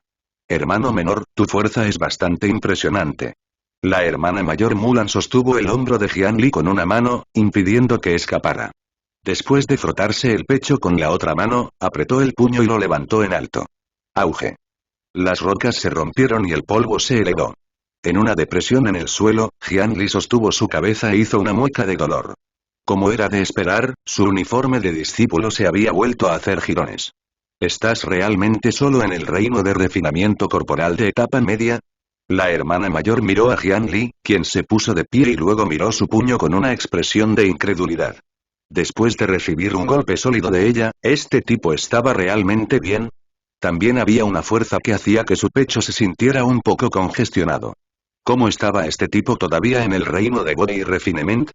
Hermano menor, tu fuerza es bastante impresionante. La hermana mayor Mulan sostuvo el hombro de Jianli con una mano, impidiendo que escapara. Después de frotarse el pecho con la otra mano, apretó el puño y lo levantó en alto. Auge. Las rocas se rompieron y el polvo se elevó. En una depresión en el suelo, Jianli sostuvo su cabeza e hizo una mueca de dolor. Como era de esperar, su uniforme de discípulo se había vuelto a hacer jirones. ¿Estás realmente solo en el reino de refinamiento corporal de etapa media? La hermana mayor miró a Jianli, quien se puso de pie y luego miró su puño con una expresión de incredulidad. Después de recibir un golpe sólido de ella, ¿este tipo estaba realmente bien? También había una fuerza que hacía que su pecho se sintiera un poco congestionado. ¿Cómo estaba este tipo todavía en el reino de Body Refinement?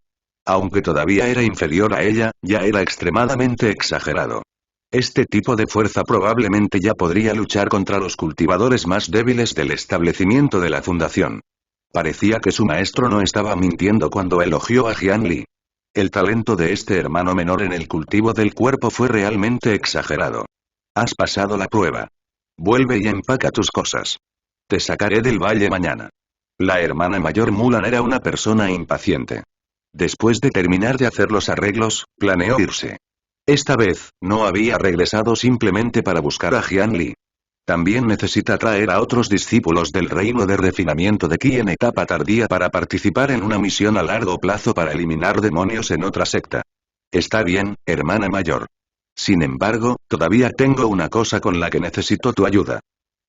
Aunque todavía era inferior a ella, ya era extremadamente exagerado. Este tipo de fuerza probablemente ya podría luchar contra los cultivadores más débiles del establecimiento de la fundación. Parecía que su maestro no estaba mintiendo cuando elogió a Jianli. El talento de este hermano menor en el cultivo del cuerpo fue realmente exagerado. Has pasado la prueba. Vuelve y empaca tus cosas. Te sacaré del valle mañana. La hermana mayor Mulan era una persona impaciente. Después de terminar de hacer los arreglos, planeó irse. Esta vez, no había regresado simplemente para buscar a Jianli. También necesita traer a otros discípulos del reino de refinamiento de Qi en etapa tardía para participar en una misión a largo plazo para eliminar demonios en otra secta. Está bien, hermana mayor. Sin embargo, todavía tengo una cosa con la que necesito tu ayuda.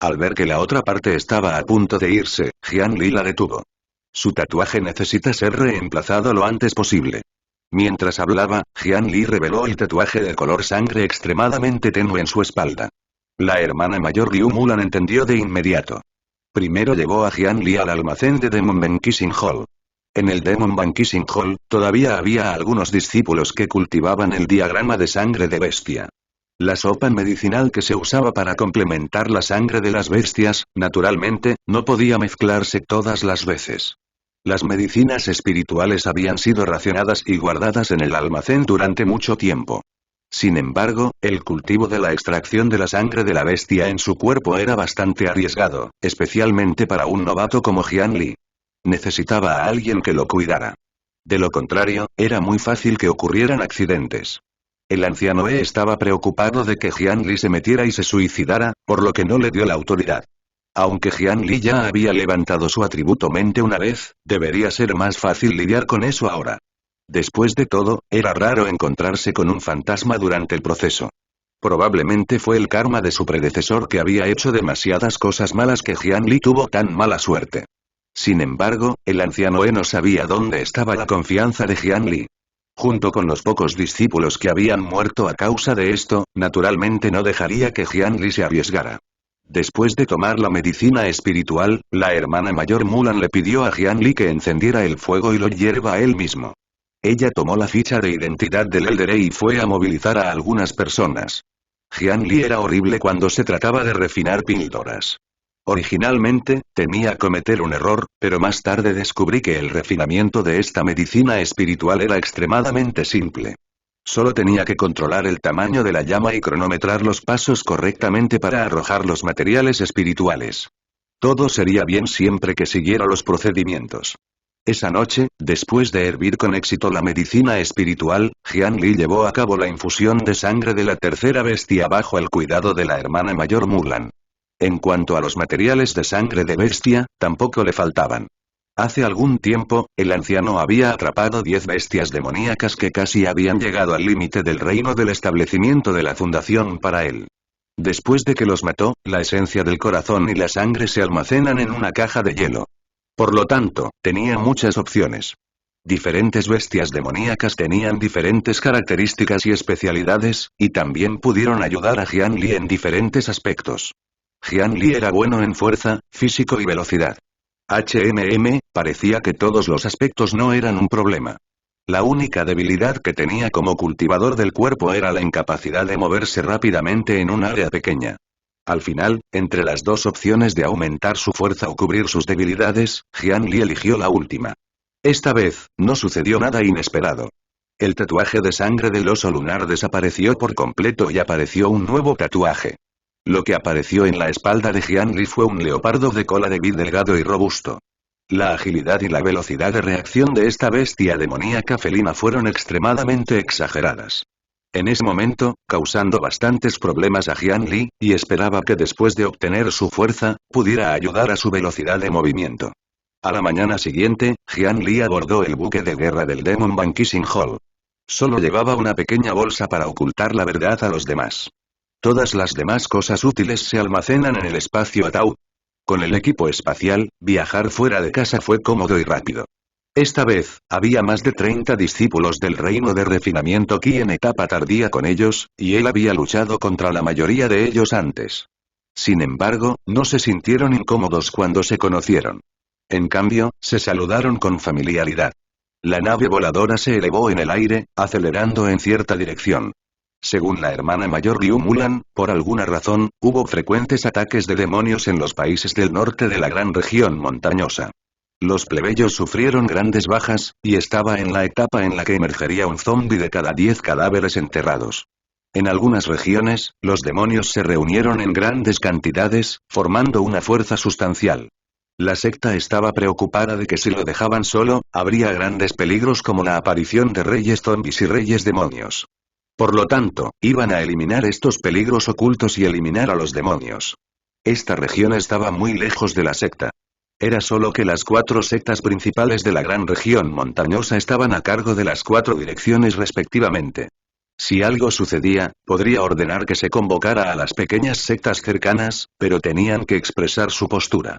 Al ver que la otra parte estaba a punto de irse, Jianli la detuvo. Su tatuaje necesita ser reemplazado lo antes posible. Mientras hablaba, Jianli reveló el tatuaje de color sangre extremadamente tenue en su espalda. La hermana mayor Liu Mulan entendió de inmediato. Primero llevó a Jianli al almacén de Demon Bankissing Hall. En el Demon Bankissing Hall, todavía había algunos discípulos que cultivaban el diagrama de sangre de bestia. La sopa medicinal que se usaba para complementar la sangre de las bestias, naturalmente, no podía mezclarse todas las veces. Las medicinas espirituales habían sido racionadas y guardadas en el almacén durante mucho tiempo. Sin embargo, el cultivo de la extracción de la sangre de la bestia en su cuerpo era bastante arriesgado, especialmente para un novato como Jianli. Necesitaba a alguien que lo cuidara. De lo contrario, era muy fácil que ocurrieran accidentes. El anciano estaba preocupado de que Jianli se metiera y se suicidara, por lo que no le dio la autoridad. Aunque Jianli ya había levantado su atributo mente una vez, debería ser más fácil lidiar con eso ahora. Después de todo, era raro encontrarse con un fantasma durante el proceso. Probablemente fue el karma de su predecesor que había hecho demasiadas cosas malas que Jianli tuvo tan mala suerte. Sin embargo, el anciano no sabía dónde estaba la confianza de Jianli. Junto con los pocos discípulos que habían muerto a causa de esto, naturalmente no dejaría que Jianli se arriesgara. Después de tomar la medicina espiritual, la hermana mayor Mulan le pidió a Jianli que encendiera el fuego y lo hierva a él mismo. Ella tomó la ficha de identidad del Elder y fue a movilizar a algunas personas. Jianli era horrible cuando se trataba de refinar píldoras. Originalmente, temía cometer un error, pero más tarde descubrí que el refinamiento de esta medicina espiritual era extremadamente simple. Solo tenía que controlar el tamaño de la llama y cronometrar los pasos correctamente para arrojar los materiales espirituales. Todo sería bien siempre que siguiera los procedimientos. Esa noche, después de hervir con éxito la medicina espiritual, Jianli llevó a cabo la infusión de sangre de la tercera bestia bajo el cuidado de la hermana mayor Mulan. En cuanto a los materiales de sangre de bestia, tampoco le faltaban. Hace algún tiempo, el anciano había atrapado 10 bestias demoníacas que casi habían llegado al límite del reino del establecimiento de la fundación para él. Después de que los mató, la esencia del corazón y la sangre se almacenan en una caja de hielo. Por lo tanto, tenía muchas opciones. Diferentes bestias demoníacas tenían diferentes características y especialidades, y también pudieron ayudar a Jianli en diferentes aspectos. Jianli era bueno en fuerza, físico y velocidad. Parecía que todos los aspectos no eran un problema. La única debilidad que tenía como cultivador del cuerpo era la incapacidad de moverse rápidamente en un área pequeña. Al final, entre las dos opciones de aumentar su fuerza o cubrir sus debilidades, Jianli eligió la última. Esta vez, no sucedió nada inesperado. El tatuaje de sangre del oso lunar desapareció por completo y apareció un nuevo tatuaje. Lo que apareció en la espalda de Jian Li fue un leopardo de cola de vid delgado y robusto. La agilidad y la velocidad de reacción de esta bestia demoníaca felina fueron extremadamente exageradas. En ese momento, causando bastantes problemas a Jian Li, y esperaba que después de obtener su fuerza, pudiera ayudar a su velocidad de movimiento. A la mañana siguiente, Jian Li abordó el buque de guerra del Demon Banquising Hall. Solo llevaba una pequeña bolsa para ocultar la verdad a los demás. Todas las demás cosas útiles se almacenan en el espacio ataúd. Con el equipo espacial, viajar fuera de casa fue cómodo y rápido. Esta vez, había más de 30 discípulos del reino de refinamiento Qi en etapa tardía con ellos, y él había luchado contra la mayoría de ellos antes. Sin embargo, no se sintieron incómodos cuando se conocieron. En cambio, se saludaron con familiaridad. La nave voladora se elevó en el aire, acelerando en cierta dirección. Según la hermana mayor Liu Mulan, por alguna razón, hubo frecuentes ataques de demonios en los países del norte de la gran región montañosa. Los plebeyos sufrieron grandes bajas, y estaba en la etapa en la que emergería un zombi de cada 10 cadáveres enterrados. En algunas regiones, los demonios se reunieron en grandes cantidades, formando una fuerza sustancial. La secta estaba preocupada de que si lo dejaban solo, habría grandes peligros como la aparición de reyes zombis y reyes demonios. Por lo tanto, iban a eliminar estos peligros ocultos y eliminar a los demonios. Esta región estaba muy lejos de la secta. Era solo que las 4 sectas principales de la gran región montañosa estaban a cargo de las 4 direcciones respectivamente. Si algo sucedía, podría ordenar que se convocara a las pequeñas sectas cercanas, pero tenían que expresar su postura.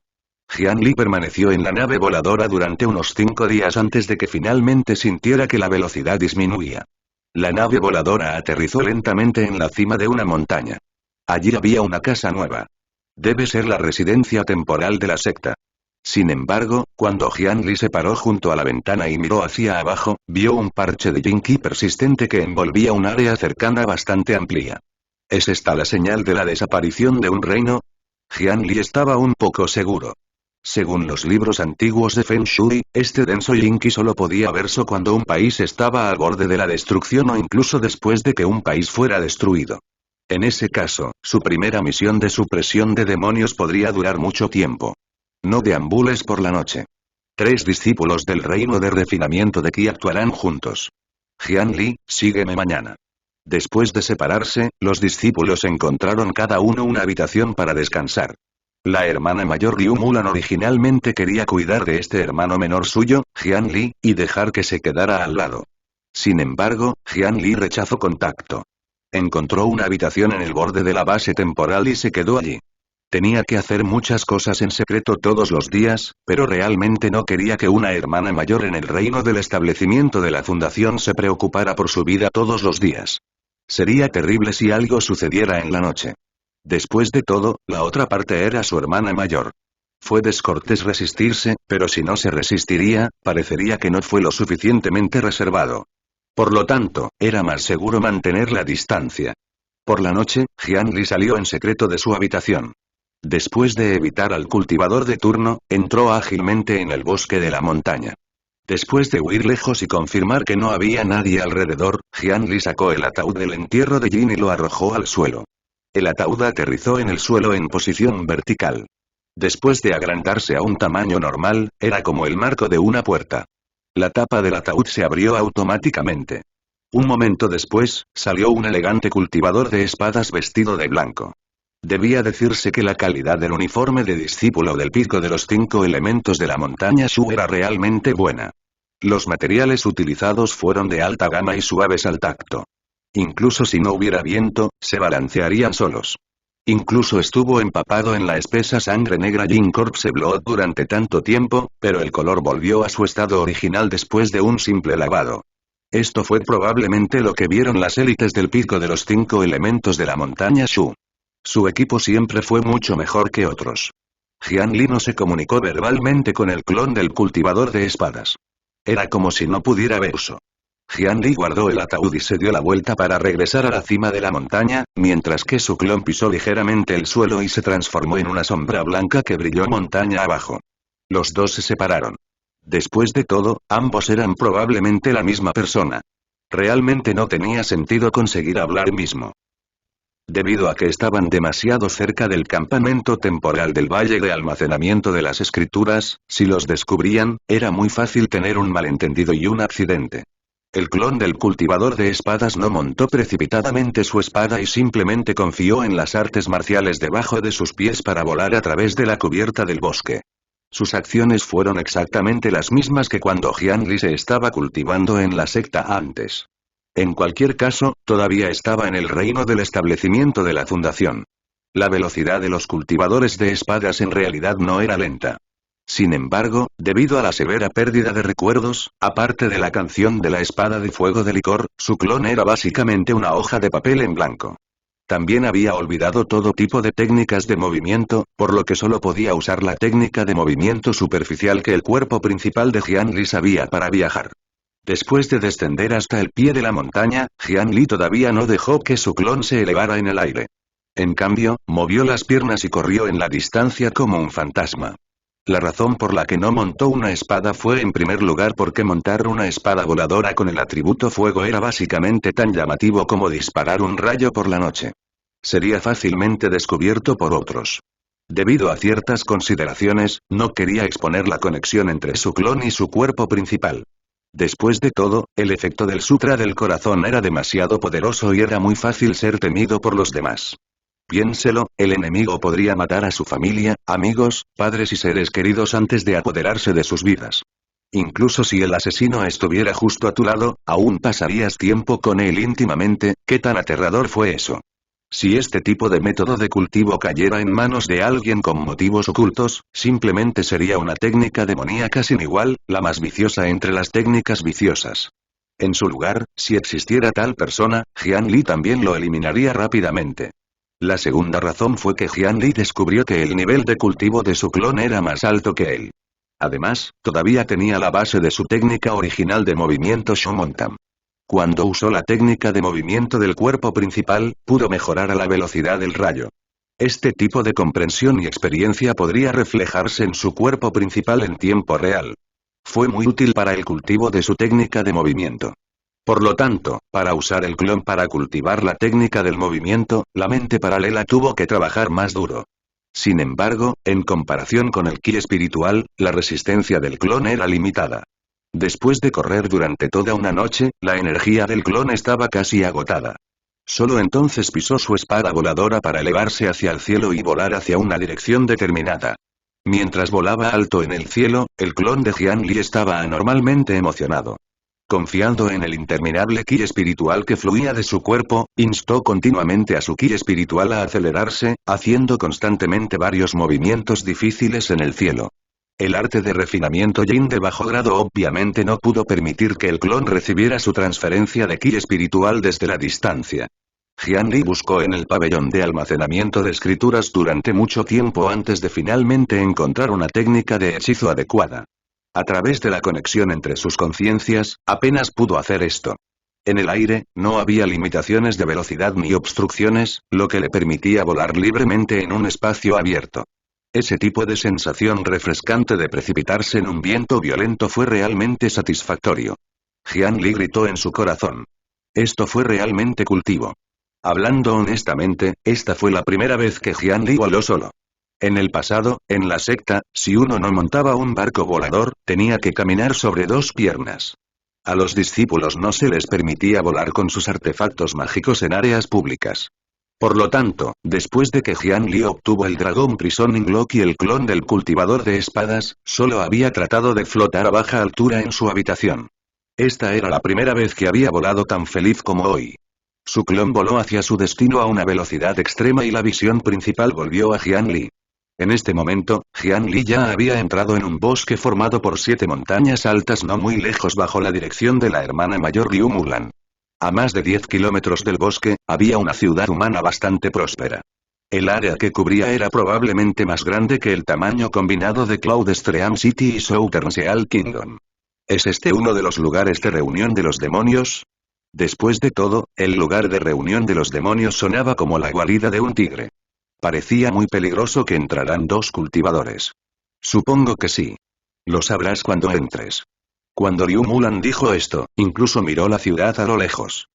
Jian Li permaneció en la nave voladora durante unos 5 días antes de que finalmente sintiera que la velocidad disminuía. La nave voladora aterrizó lentamente en la cima de una montaña. Allí había una casa nueva. Debe ser la residencia temporal de la secta. Sin embargo, cuando Jian Li se paró junto a la ventana y miró hacia abajo, vio un parche de Jinki persistente que envolvía un área cercana bastante amplia. ¿Es esta la señal de la desaparición de un reino? Jian Li estaba un poco seguro. Según los libros antiguos de Feng Shui, este denso Jinki solo podía verse cuando un país estaba al borde de la destrucción o incluso después de que un país fuera destruido. En ese caso, su primera misión de supresión de demonios podría durar mucho tiempo. No deambules por la noche. 3 discípulos del reino de refinamiento de Qi actuarán juntos. Jian Li, sígueme mañana. Después de separarse, los discípulos encontraron cada uno una habitación para descansar. La hermana mayor Liu Mulan originalmente quería cuidar de este hermano menor suyo, Jian Li, y dejar que se quedara al lado. Sin embargo, Jian Li rechazó contacto. Encontró una habitación en el borde de la base temporal y se quedó allí. Tenía que hacer muchas cosas en secreto todos los días, pero realmente no quería que una hermana mayor en el reino del establecimiento de la fundación se preocupara por su vida todos los días. Sería terrible si algo sucediera en la noche. Después de todo, la otra parte era su hermana mayor. Fue descortés resistirse, pero si no se resistiría, parecería que no fue lo suficientemente reservado. Por lo tanto, era más seguro mantener la distancia. Por la noche, Jian Li salió en secreto de su habitación. Después de evitar al cultivador de turno, entró ágilmente en el bosque de la montaña. Después de huir lejos y confirmar que no había nadie alrededor, Jian Li sacó el ataúd del entierro de Jin y lo arrojó al suelo. El ataúd aterrizó en el suelo en posición vertical. Después de agrandarse a un tamaño normal, era como el marco de una puerta. La tapa del ataúd se abrió automáticamente. Un momento después, salió un elegante cultivador de espadas vestido de blanco. Debía decirse que la calidad del uniforme de discípulo del pico de los 5 elementos de la montaña Shu era realmente buena. Los materiales utilizados fueron de alta gama y suaves al tacto. Incluso si no hubiera viento, se balancearían solos. Incluso estuvo empapado en la espesa sangre negra Jin Corpse Blood durante tanto tiempo, pero el color volvió a su estado original después de un simple lavado. Esto fue probablemente lo que vieron las élites del pico de los 5 elementos de la montaña Shu. Su equipo siempre fue mucho mejor que otros. Jian Li no se comunicó verbalmente con el clon del cultivador de espadas. Era como si no pudiera ver uso. Jian Li guardó el ataúd y se dio la vuelta para regresar a la cima de la montaña, mientras que su clon pisó ligeramente el suelo y se transformó en una sombra blanca que brilló montaña abajo. Los dos se separaron. Después de todo, ambos eran probablemente la misma persona. Realmente no tenía sentido conseguir hablar mismo. Debido a que estaban demasiado cerca del campamento temporal del Valle de Almacenamiento de las Escrituras, si los descubrían, era muy fácil tener un malentendido y un accidente. El clon del cultivador de espadas no montó precipitadamente su espada y simplemente confió en las artes marciales debajo de sus pies para volar a través de la cubierta del bosque. Sus acciones fueron exactamente las mismas que cuando Jian Li se estaba cultivando en la secta antes. En cualquier caso, todavía estaba en el reino del establecimiento de la fundación. La velocidad de los cultivadores de espadas en realidad no era lenta. Sin embargo, debido a la severa pérdida de recuerdos, aparte de la canción de la espada de fuego de licor, su clon era básicamente una hoja de papel en blanco. También había olvidado todo tipo de técnicas de movimiento, por lo que solo podía usar la técnica de movimiento superficial que el cuerpo principal de Jian Li sabía para viajar. Después de descender hasta el pie de la montaña, Jian Li todavía no dejó que su clon se elevara en el aire. En cambio, movió las piernas y corrió en la distancia como un fantasma. La razón por la que no montó una espada fue en primer lugar porque montar una espada voladora con el atributo fuego era básicamente tan llamativo como disparar un rayo por la noche. Sería fácilmente descubierto por otros. Debido a ciertas consideraciones, no quería exponer la conexión entre su clon y su cuerpo principal. Después de todo, el efecto del Sutra del Corazón era demasiado poderoso y era muy fácil ser temido por los demás. Piénselo, el enemigo podría matar a su familia, amigos, padres y seres queridos antes de apoderarse de sus vidas. Incluso si el asesino estuviera justo a tu lado, aún pasarías tiempo con él íntimamente. ¿Qué tan aterrador fue eso? Si este tipo de método de cultivo cayera en manos de alguien con motivos ocultos, simplemente sería una técnica demoníaca sin igual, la más viciosa entre las técnicas viciosas. En su lugar, si existiera tal persona, Jian Li también lo eliminaría rápidamente. La segunda razón fue que Jian Li descubrió que el nivel de cultivo de su clon era más alto que él. Además, todavía tenía la base de su técnica original de movimiento Shomontam. Cuando usó la técnica de movimiento del cuerpo principal, pudo mejorar a la velocidad del rayo. Este tipo de comprensión y experiencia podría reflejarse en su cuerpo principal en tiempo real. Fue muy útil para el cultivo de su técnica de movimiento. Por lo tanto, para usar el clon para cultivar la técnica del movimiento, la mente paralela tuvo que trabajar más duro. Sin embargo, en comparación con el ki espiritual, la resistencia del clon era limitada. Después de correr durante toda una noche, la energía del clon estaba casi agotada. Solo entonces pisó su espada voladora para elevarse hacia el cielo y volar hacia una dirección determinada. Mientras volaba alto en el cielo, el clon de Jian Li estaba anormalmente emocionado. Confiando en el interminable ki espiritual que fluía de su cuerpo, instó continuamente a su ki espiritual a acelerarse, haciendo constantemente varios movimientos difíciles en el cielo. El arte de refinamiento Yin de bajo grado obviamente no pudo permitir que el clon recibiera su transferencia de ki espiritual desde la distancia. Jian Li buscó en el pabellón de almacenamiento de escrituras durante mucho tiempo antes de finalmente encontrar una técnica de hechizo adecuada. A través de la conexión entre sus conciencias, apenas pudo hacer esto. En el aire, no había limitaciones de velocidad ni obstrucciones, lo que le permitía volar libremente en un espacio abierto. Ese tipo de sensación refrescante de precipitarse en un viento violento fue realmente satisfactorio. Jian Li gritó en su corazón. Esto fue realmente cultivo. Hablando honestamente, esta fue la primera vez que Jian Li voló solo. En el pasado, en la secta, si uno no montaba un barco volador, tenía que caminar sobre dos piernas. A los discípulos no se les permitía volar con sus artefactos mágicos en áreas públicas. Por lo tanto, después de que Jian Li obtuvo el Dragon Prisoning Lock y el clon del cultivador de espadas, solo había tratado de flotar a baja altura en su habitación. Esta era la primera vez que había volado tan feliz como hoy. Su clon voló hacia su destino a una velocidad extrema y la visión principal volvió a Jian Li. En este momento, Jian Li ya había entrado en un bosque formado por 7 montañas altas no muy lejos bajo la dirección de la hermana mayor Liu Mulan. A más de 10 kilómetros del bosque, había una ciudad humana bastante próspera. El área que cubría era probablemente más grande que el tamaño combinado de Cloud Stream City y Southern Seal Kingdom. ¿Es este uno de los lugares de reunión de los demonios? Después de todo, el lugar de reunión de los demonios sonaba como la guarida de un tigre. Parecía muy peligroso que entraran 2 cultivadores. Supongo que sí. Lo sabrás cuando entres. Cuando Liu Mulan dijo esto, incluso miró la ciudad a lo lejos.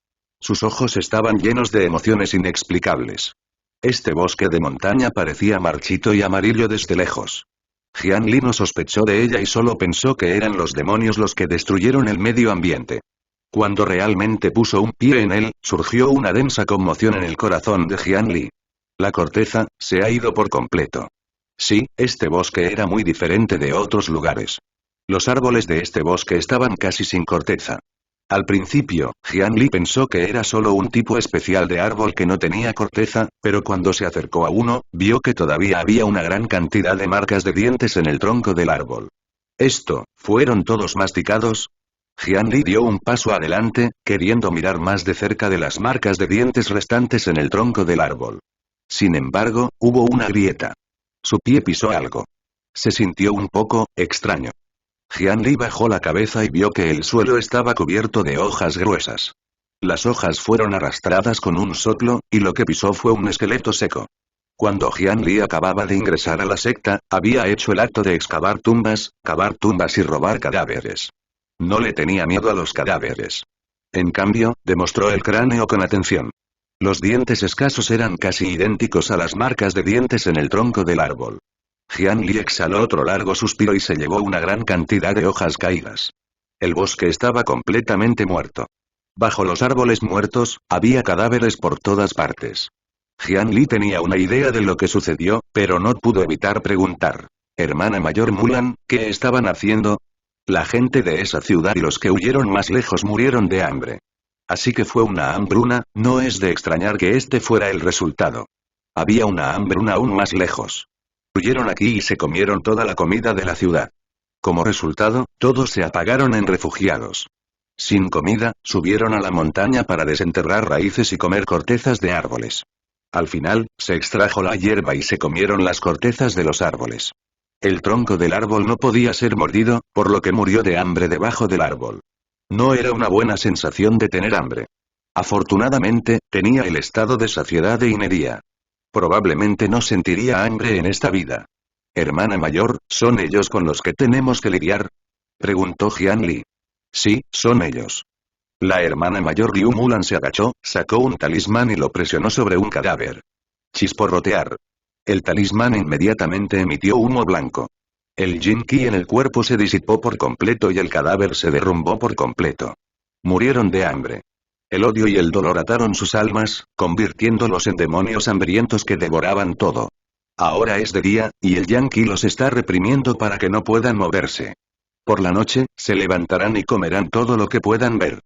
Sus ojos estaban llenos de emociones inexplicables. Este bosque de montaña parecía marchito y amarillo desde lejos. Jian Li no sospechó de ella y solo pensó que eran los demonios los que destruyeron el medio ambiente. Cuando realmente puso un pie en él, surgió una densa conmoción en el corazón de Jian Li. La corteza se ha ido por completo. Sí, este bosque era muy diferente de otros lugares. Los árboles de este bosque estaban casi sin corteza. Al principio, Jian Li pensó que era solo un tipo especial de árbol que no tenía corteza, pero cuando se acercó a uno, vio que todavía había una gran cantidad de marcas de dientes en el tronco del árbol. ¿Fueron todos masticados? Jian Li dio un paso adelante, queriendo mirar más de cerca de las marcas de dientes restantes en el tronco del árbol. Sin embargo, hubo una grieta. Su pie pisó algo. Se sintió un poco extraño. Jian Li bajó la cabeza y vio que el suelo estaba cubierto de hojas gruesas. Las hojas fueron arrastradas con un soplo, y lo que pisó fue un esqueleto seco. Cuando Jian Li acababa de ingresar a la secta, había hecho el acto de excavar tumbas, cavar tumbas y robar cadáveres. No le tenía miedo a los cadáveres. En cambio, demostró el cráneo con atención. Los dientes escasos eran casi idénticos a las marcas de dientes en el tronco del árbol. Jian Li exhaló otro largo suspiro y se llevó una gran cantidad de hojas caídas. El bosque estaba completamente muerto. Bajo los árboles muertos, había cadáveres por todas partes. Jian Li tenía una idea de lo que sucedió, pero no pudo evitar preguntar. Hermana mayor Mulan, ¿qué estaban haciendo? La gente de esa ciudad y los que huyeron más lejos murieron de hambre. Así que fue una hambruna, no es de extrañar que este fuera el resultado. Había una hambruna aún más lejos. Huyeron aquí y se comieron toda la comida de la ciudad. Como resultado, todos se apagaron en refugiados. Sin comida, subieron a la montaña para desenterrar raíces y comer cortezas de árboles. Al final, se extrajo la hierba y se comieron las cortezas de los árboles. El tronco del árbol no podía ser mordido, por lo que murió de hambre debajo del árbol. No era una buena sensación de tener hambre. Afortunadamente, tenía el estado de saciedad e inería. Probablemente no sentiría hambre en esta vida. Hermana mayor, ¿son ellos con los que tenemos que lidiar? Preguntó Jian Li. Sí, son ellos. La hermana mayor Liu Mulan se agachó, sacó un talismán y lo presionó sobre un cadáver. Chisporrotear. El talismán inmediatamente emitió humo blanco. El Jin Qi en el cuerpo se disipó por completo y el cadáver se derrumbó por completo. Murieron de hambre. El odio y el dolor ataron sus almas, convirtiéndolos en demonios hambrientos que devoraban todo. Ahora es de día, y el Yang Qi los está reprimiendo para que no puedan moverse. Por la noche, se levantarán y comerán todo lo que puedan ver.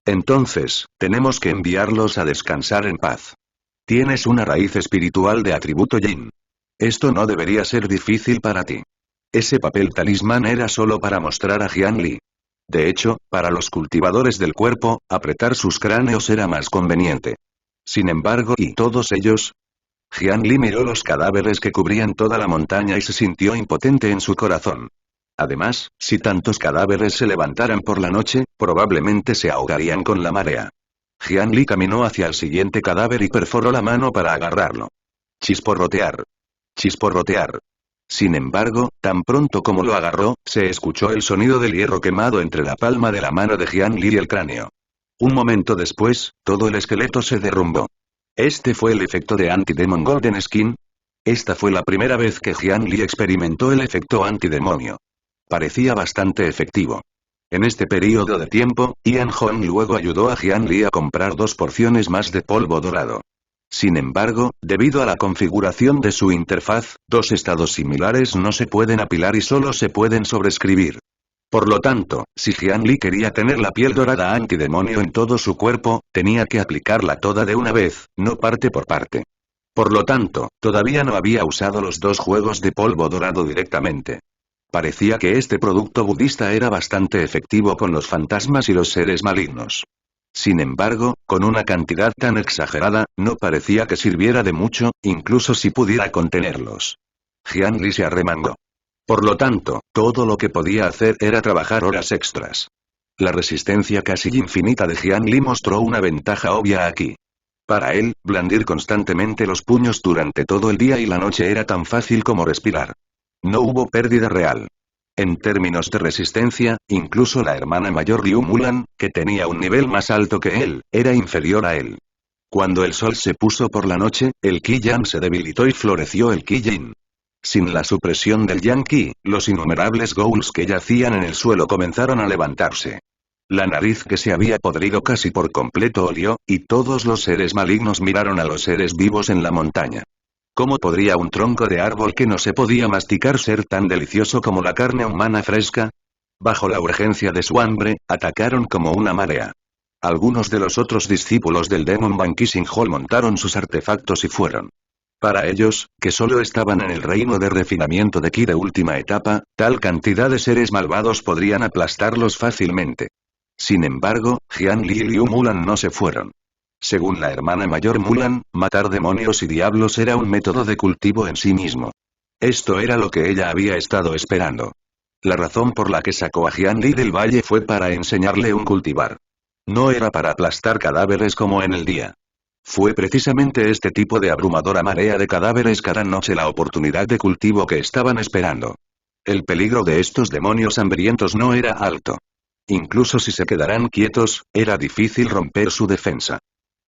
Entonces, tenemos que enviarlos a descansar en paz. Tienes una raíz espiritual de atributo Yin. Esto no debería ser difícil para ti. Ese papel talismán era solo para mostrar a Jian Li. De hecho, para los cultivadores del cuerpo, apretar sus cráneos era más conveniente. Sin embargo, ¿y todos ellos? Jian Li miró los cadáveres que cubrían toda la montaña y se sintió impotente en su corazón. Además, si tantos cadáveres se levantaran por la noche, probablemente se ahogarían con la marea. Jian Li caminó hacia el siguiente cadáver y perforó la mano para agarrarlo. Chisporrotear. Chisporrotear. Sin embargo, tan pronto como lo agarró, se escuchó el sonido del hierro quemado entre la palma de la mano de Jian Li y el cráneo. Un momento después, todo el esqueleto se derrumbó. ¿Este fue el efecto de Anti-Demon Golden Skin? Esta fue la primera vez que Jian Li experimentó el efecto antidemonio. Parecía bastante efectivo. En este periodo de tiempo, Ian Hong luego ayudó a Jian Li a comprar 2 porciones más de polvo dorado. Sin embargo, debido a la configuración de su interfaz, 2 estados similares no se pueden apilar y solo se pueden sobreescribir. Por lo tanto, si Jian Li quería tener la piel dorada antidemonio en todo su cuerpo, tenía que aplicarla toda de una vez, no parte por parte. Por lo tanto, todavía no había usado los 2 juegos de polvo dorado directamente. Parecía que este producto budista era bastante efectivo con los fantasmas y los seres malignos. Sin embargo, con una cantidad tan exagerada, no parecía que sirviera de mucho, incluso si pudiera contenerlos. Jian Li se arremangó. Por lo tanto, todo lo que podía hacer era trabajar horas extras. La resistencia casi infinita de Jian Li mostró una ventaja obvia aquí. Para él, blandir constantemente los puños durante todo el día y la noche era tan fácil como respirar. No hubo pérdida real. En términos de resistencia, incluso la hermana mayor Liu Mulan, que tenía un nivel más alto que él, era inferior a él. Cuando el sol se puso por la noche, el Qi Yang se debilitó y floreció el Qi Yin. Sin la supresión del Yang Qi, los innumerables ghouls que yacían en el suelo comenzaron a levantarse. La nariz que se había podrido casi por completo olió, y todos los seres malignos miraron a los seres vivos en la montaña. ¿Cómo podría un tronco de árbol que no se podía masticar ser tan delicioso como la carne humana fresca? Bajo la urgencia de su hambre, atacaron como una marea. Algunos de los otros discípulos del Demon Banquising Hall montaron sus artefactos y fueron. Para ellos, que solo estaban en el reino de refinamiento de Ki de última etapa, tal cantidad de seres malvados podrían aplastarlos fácilmente. Sin embargo, Jian Li y Liu Mulan no se fueron. Según la hermana mayor Mulan, matar demonios y diablos era un método de cultivo en sí mismo. Esto era lo que ella había estado esperando. La razón por la que sacó a Jian Li del valle fue para enseñarle un cultivar. No era para aplastar cadáveres como en el día. Fue precisamente este tipo de abrumadora marea de cadáveres cada noche la oportunidad de cultivo que estaban esperando. El peligro de estos demonios hambrientos no era alto. Incluso si se quedaran quietos, era difícil romper su defensa.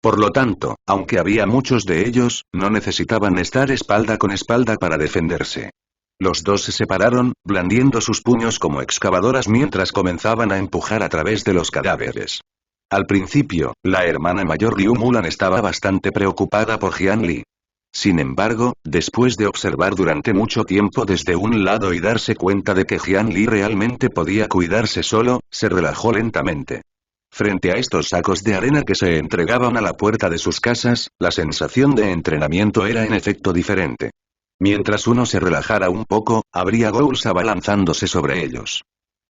Por lo tanto, aunque había muchos de ellos, no necesitaban estar espalda con espalda para defenderse. Los dos se separaron, blandiendo sus puños como excavadoras mientras comenzaban a empujar a través de los cadáveres. Al principio, la hermana mayor Liu Mulan estaba bastante preocupada por Jian Li. Sin embargo, después de observar durante mucho tiempo desde un lado y darse cuenta de que Jian Li realmente podía cuidarse solo, se relajó lentamente. Frente a estos sacos de arena que se entregaban a la puerta de sus casas, la sensación de entrenamiento era en efecto diferente. Mientras uno se relajara un poco, habría ghouls abalanzándose sobre ellos.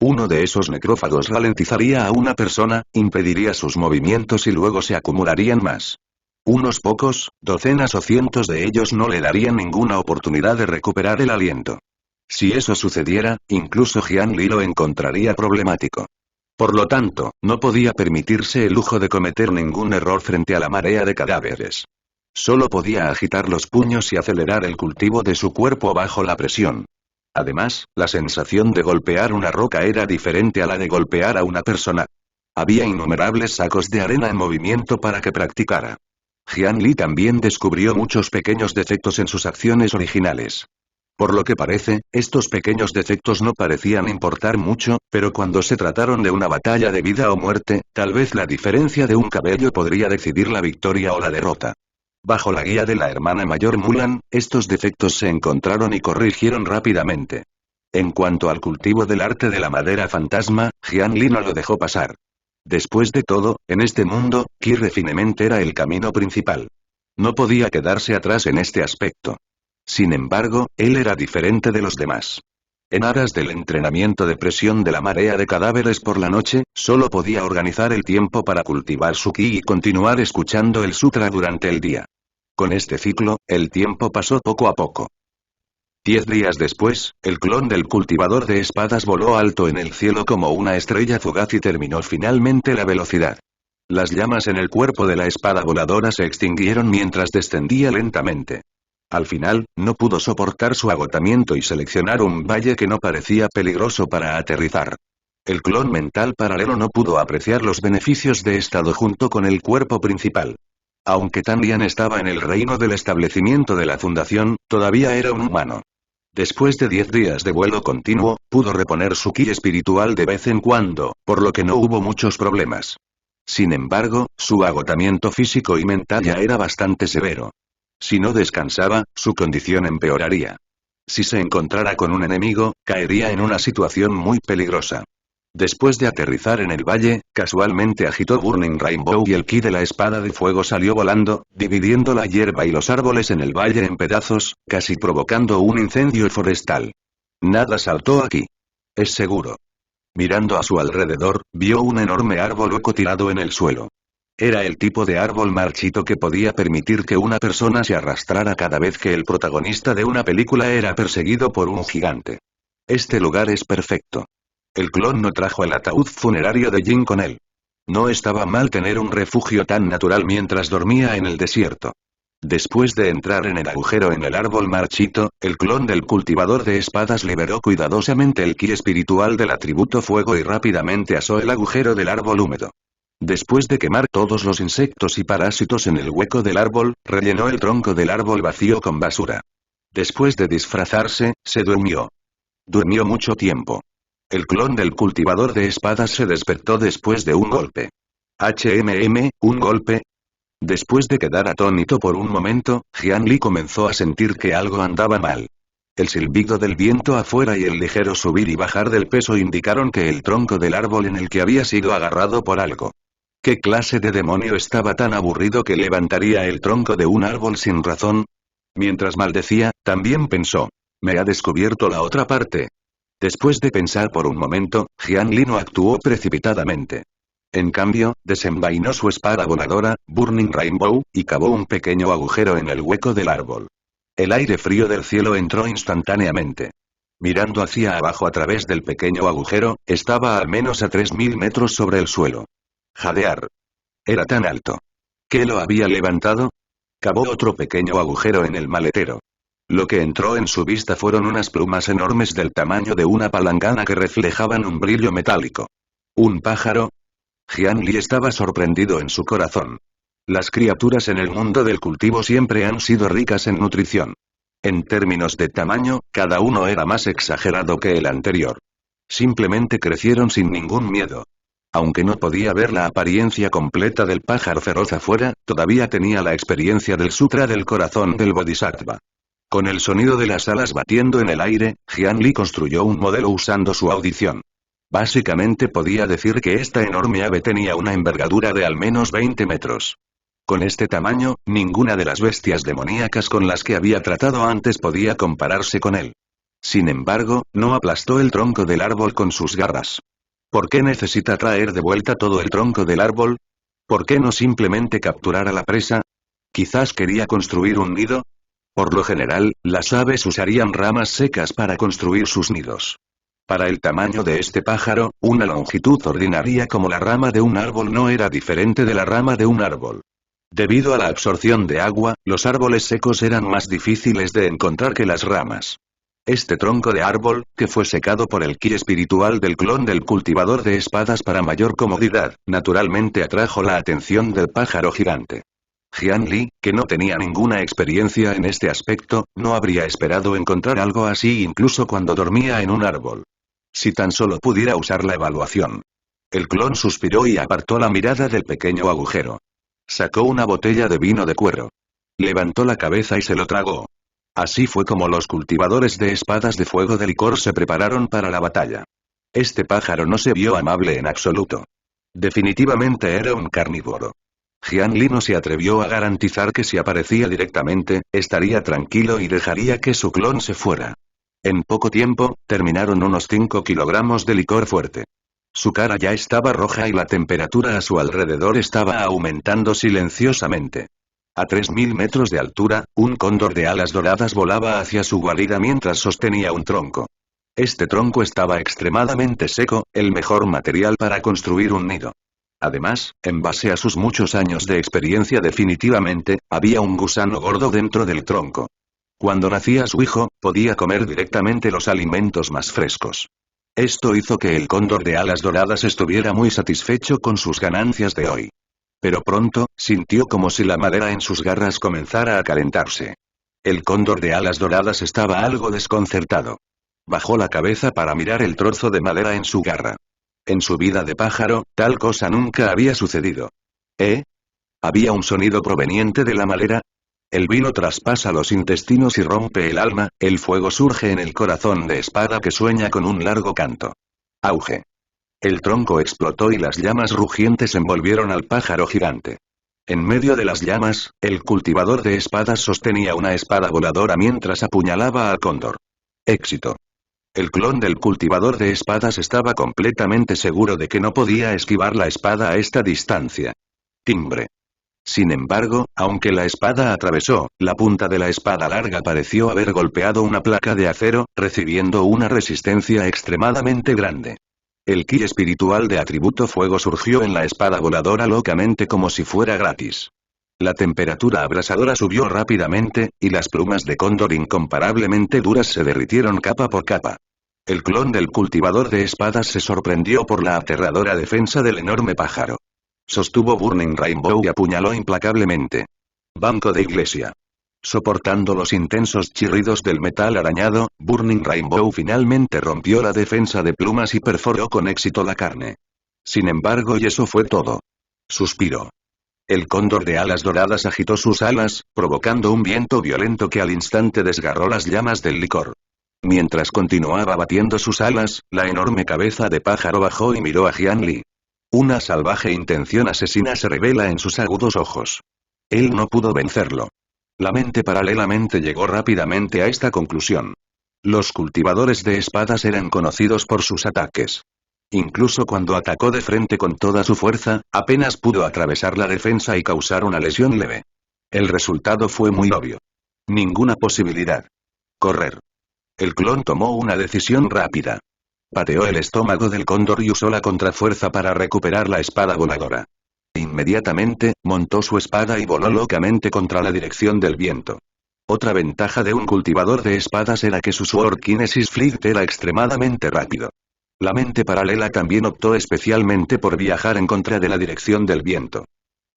Uno de esos necrófagos ralentizaría a una persona, impediría sus movimientos y luego se acumularían más. Unos pocos, docenas o cientos de ellos no le darían ninguna oportunidad de recuperar el aliento. Si eso sucediera, incluso Jian Li lo encontraría problemático. Por lo tanto, no podía permitirse el lujo de cometer ningún error frente a la marea de cadáveres. Solo podía agitar los puños y acelerar el cultivo de su cuerpo bajo la presión. Además, la sensación de golpear una roca era diferente a la de golpear a una persona. Había innumerables sacos de arena en movimiento para que practicara. Jian Li también descubrió muchos pequeños defectos en sus acciones originales. Por lo que parece, estos pequeños defectos no parecían importar mucho, pero cuando se trataron de una batalla de vida o muerte, tal vez la diferencia de un cabello podría decidir la victoria o la derrota. Bajo la guía de la hermana mayor Mulan, estos defectos se encontraron y corrigieron rápidamente. En cuanto al cultivo del arte de la madera fantasma, Jian Li no lo dejó pasar. Después de todo, en este mundo, Qi Refinement era el camino principal. No podía quedarse atrás en este aspecto. Sin embargo, él era diferente de los demás. En aras del entrenamiento de presión de la marea de cadáveres por la noche, solo podía organizar el tiempo para cultivar su ki y continuar escuchando el sutra durante el día. Con este ciclo, el tiempo pasó poco a poco. 10 días después, el clon del cultivador de espadas voló alto en el cielo como una estrella fugaz y terminó finalmente la velocidad. Las llamas en el cuerpo de la espada voladora se extinguieron mientras descendía lentamente. Al final, no pudo soportar su agotamiento y seleccionar un valle que no parecía peligroso para aterrizar. El clon mental paralelo no pudo apreciar los beneficios de estado junto con el cuerpo principal. Aunque Tan estaba en el reino del establecimiento de la fundación, todavía era un humano. Después de 10 días de vuelo continuo, pudo reponer su ki espiritual de vez en cuando, por lo que no hubo muchos problemas. Sin embargo, su agotamiento físico y mental ya era bastante severo. Si no descansaba, su condición empeoraría. Si se encontrara con un enemigo, caería en una situación muy peligrosa. Después de aterrizar en el valle, casualmente agitó Burning Rainbow y el ki de la espada de fuego salió volando, dividiendo la hierba y los árboles en el valle en pedazos, casi provocando un incendio forestal. Nada saltó aquí. Es seguro. Mirando a su alrededor, vio un enorme árbol hueco tirado en el suelo. Era el tipo de árbol marchito que podía permitir que una persona se arrastrara cada vez que el protagonista de una película era perseguido por un gigante. Este lugar es perfecto. El clon no trajo el ataúd funerario de Jin con él. No estaba mal tener un refugio tan natural mientras dormía en el desierto. Después de entrar en el agujero en el árbol marchito, el clon del cultivador de espadas liberó cuidadosamente el ki espiritual del atributo fuego y rápidamente asó el agujero del árbol húmedo. Después de quemar todos los insectos y parásitos en el hueco del árbol, rellenó el tronco del árbol vacío con basura. Después de disfrazarse, se durmió. Durmió mucho tiempo. El clon del cultivador de espadas se despertó después de un golpe. ¿Un golpe? Después de quedar atónito por un momento, Jian Li comenzó a sentir que algo andaba mal. El silbido del viento afuera y el ligero subir y bajar del peso indicaron que el tronco del árbol en el que había sido agarrado por algo. ¿Qué clase de demonio estaba tan aburrido que levantaría el tronco de un árbol sin razón? Mientras maldecía, también pensó. ¿Me ha descubierto la otra parte? Después de pensar por un momento, Jian Li no actuó precipitadamente. En cambio, desenvainó su espada voladora, Burning Rainbow, y cavó un pequeño agujero en el hueco del árbol. El aire frío del cielo entró instantáneamente. Mirando hacia abajo a través del pequeño agujero, estaba al menos a 3000 metros sobre el suelo. Jadear. Era tan alto. ¿Qué lo había levantado? Cavó otro pequeño agujero en el maletero. Lo que entró en su vista fueron unas plumas enormes del tamaño de una palangana que reflejaban un brillo metálico. ¿Un pájaro? Jian Li estaba sorprendido en su corazón. Las criaturas en el mundo del cultivo siempre han sido ricas en nutrición. En términos de tamaño, cada uno era más exagerado que el anterior. Simplemente crecieron sin ningún miedo. Aunque no podía ver la apariencia completa del pájaro feroz afuera, todavía tenía la experiencia del sutra del corazón del Bodhisattva. Con el sonido de las alas batiendo en el aire, Jian Li construyó un modelo usando su audición. Básicamente podía decir que esta enorme ave tenía una envergadura de al menos 20 metros. Con este tamaño, ninguna de las bestias demoníacas con las que había tratado antes podía compararse con él. Sin embargo, no aplastó el tronco del árbol con sus garras. ¿Por qué necesita traer de vuelta todo el tronco del árbol? ¿Por qué no simplemente capturar a la presa? ¿Quizás quería construir un nido? Por lo general, las aves usarían ramas secas para construir sus nidos. Para el tamaño de este pájaro, una longitud ordinaria como la rama de un árbol no era diferente de la rama de un árbol. Debido a la absorción de agua, los árboles secos eran más difíciles de encontrar que las ramas. Este tronco de árbol, que fue secado por el ki espiritual del clon del cultivador de espadas para mayor comodidad, naturalmente atrajo la atención del pájaro gigante. Jian Li, que no tenía ninguna experiencia en este aspecto, no habría esperado encontrar algo así incluso cuando dormía en un árbol. Si tan solo pudiera usar la evaluación. El clon suspiró y apartó la mirada del pequeño agujero. Sacó una botella de vino de cuero. Levantó la cabeza y se lo tragó. Así fue como los cultivadores de espadas de fuego de licor se prepararon para la batalla. Este pájaro no se vio amable en absoluto. Definitivamente era un carnívoro. Jian Li no se atrevió a garantizar que si aparecía directamente, estaría tranquilo y dejaría que su clon se fuera. En poco tiempo, terminaron unos 5 kilogramos de licor fuerte. Su cara ya estaba roja y la temperatura a su alrededor estaba aumentando silenciosamente. A 3000 metros de altura, un cóndor de alas doradas volaba hacia su guarida mientras sostenía un tronco. Este tronco estaba extremadamente seco, el mejor material para construir un nido. Además, en base a sus muchos años de experiencia definitivamente, había un gusano gordo dentro del tronco. Cuando nacía su hijo, podía comer directamente los alimentos más frescos. Esto hizo que el cóndor de alas doradas estuviera muy satisfecho con sus ganancias de hoy. Pero pronto, sintió como si la madera en sus garras comenzara a calentarse. El cóndor de alas doradas estaba algo desconcertado. Bajó la cabeza para mirar el trozo de madera en su garra. En su vida de pájaro, tal cosa nunca había sucedido. ¿Eh? ¿Había un sonido proveniente de la madera? El vino traspasa los intestinos y rompe el alma, el fuego surge en el corazón de espada que sueña con un largo canto. Auge. El tronco explotó y las llamas rugientes envolvieron al pájaro gigante. En medio de las llamas, el cultivador de espadas sostenía una espada voladora mientras apuñalaba al cóndor. Éxito. El clon del cultivador de espadas estaba completamente seguro de que no podía esquivar la espada a esta distancia. Timbre. Sin embargo, aunque la espada atravesó, la punta de la espada larga pareció haber golpeado una placa de acero, recibiendo una resistencia extremadamente grande. El ki espiritual de atributo fuego surgió en la espada voladora locamente como si fuera gratis. La temperatura abrasadora subió rápidamente, y las plumas de cóndor incomparablemente duras se derritieron capa por capa. El clon del cultivador de espadas se sorprendió por la aterradora defensa del enorme pájaro. Sostuvo Burning Rainbow y apuñaló implacablemente. Banco de iglesia. Soportando los intensos chirridos del metal arañado, Burning Rainbow finalmente rompió la defensa de plumas y perforó con éxito la carne. Sin embargo, y eso fue todo. Suspiró. El cóndor de alas doradas agitó sus alas, provocando un viento violento que al instante desgarró las llamas del licor. Mientras continuaba batiendo sus alas, la enorme cabeza de pájaro bajó y miró a Jian Li. Una salvaje intención asesina se revela en sus agudos ojos. Él no pudo vencerlo. La mente paralelamente llegó rápidamente a esta conclusión. Los cultivadores de espadas eran conocidos por sus ataques. Incluso cuando atacó de frente con toda su fuerza, apenas pudo atravesar la defensa y causar una lesión leve. El resultado fue muy obvio. Ninguna posibilidad. Correr. El clon tomó una decisión rápida. Pateó el estómago del cóndor y usó la contrafuerza para recuperar la espada voladora. Inmediatamente, montó su espada y voló locamente contra la dirección del viento. Otra ventaja de un cultivador de espadas era que su Sword Kinesis Flight era extremadamente rápido. La mente paralela también optó especialmente por viajar en contra de la dirección del viento.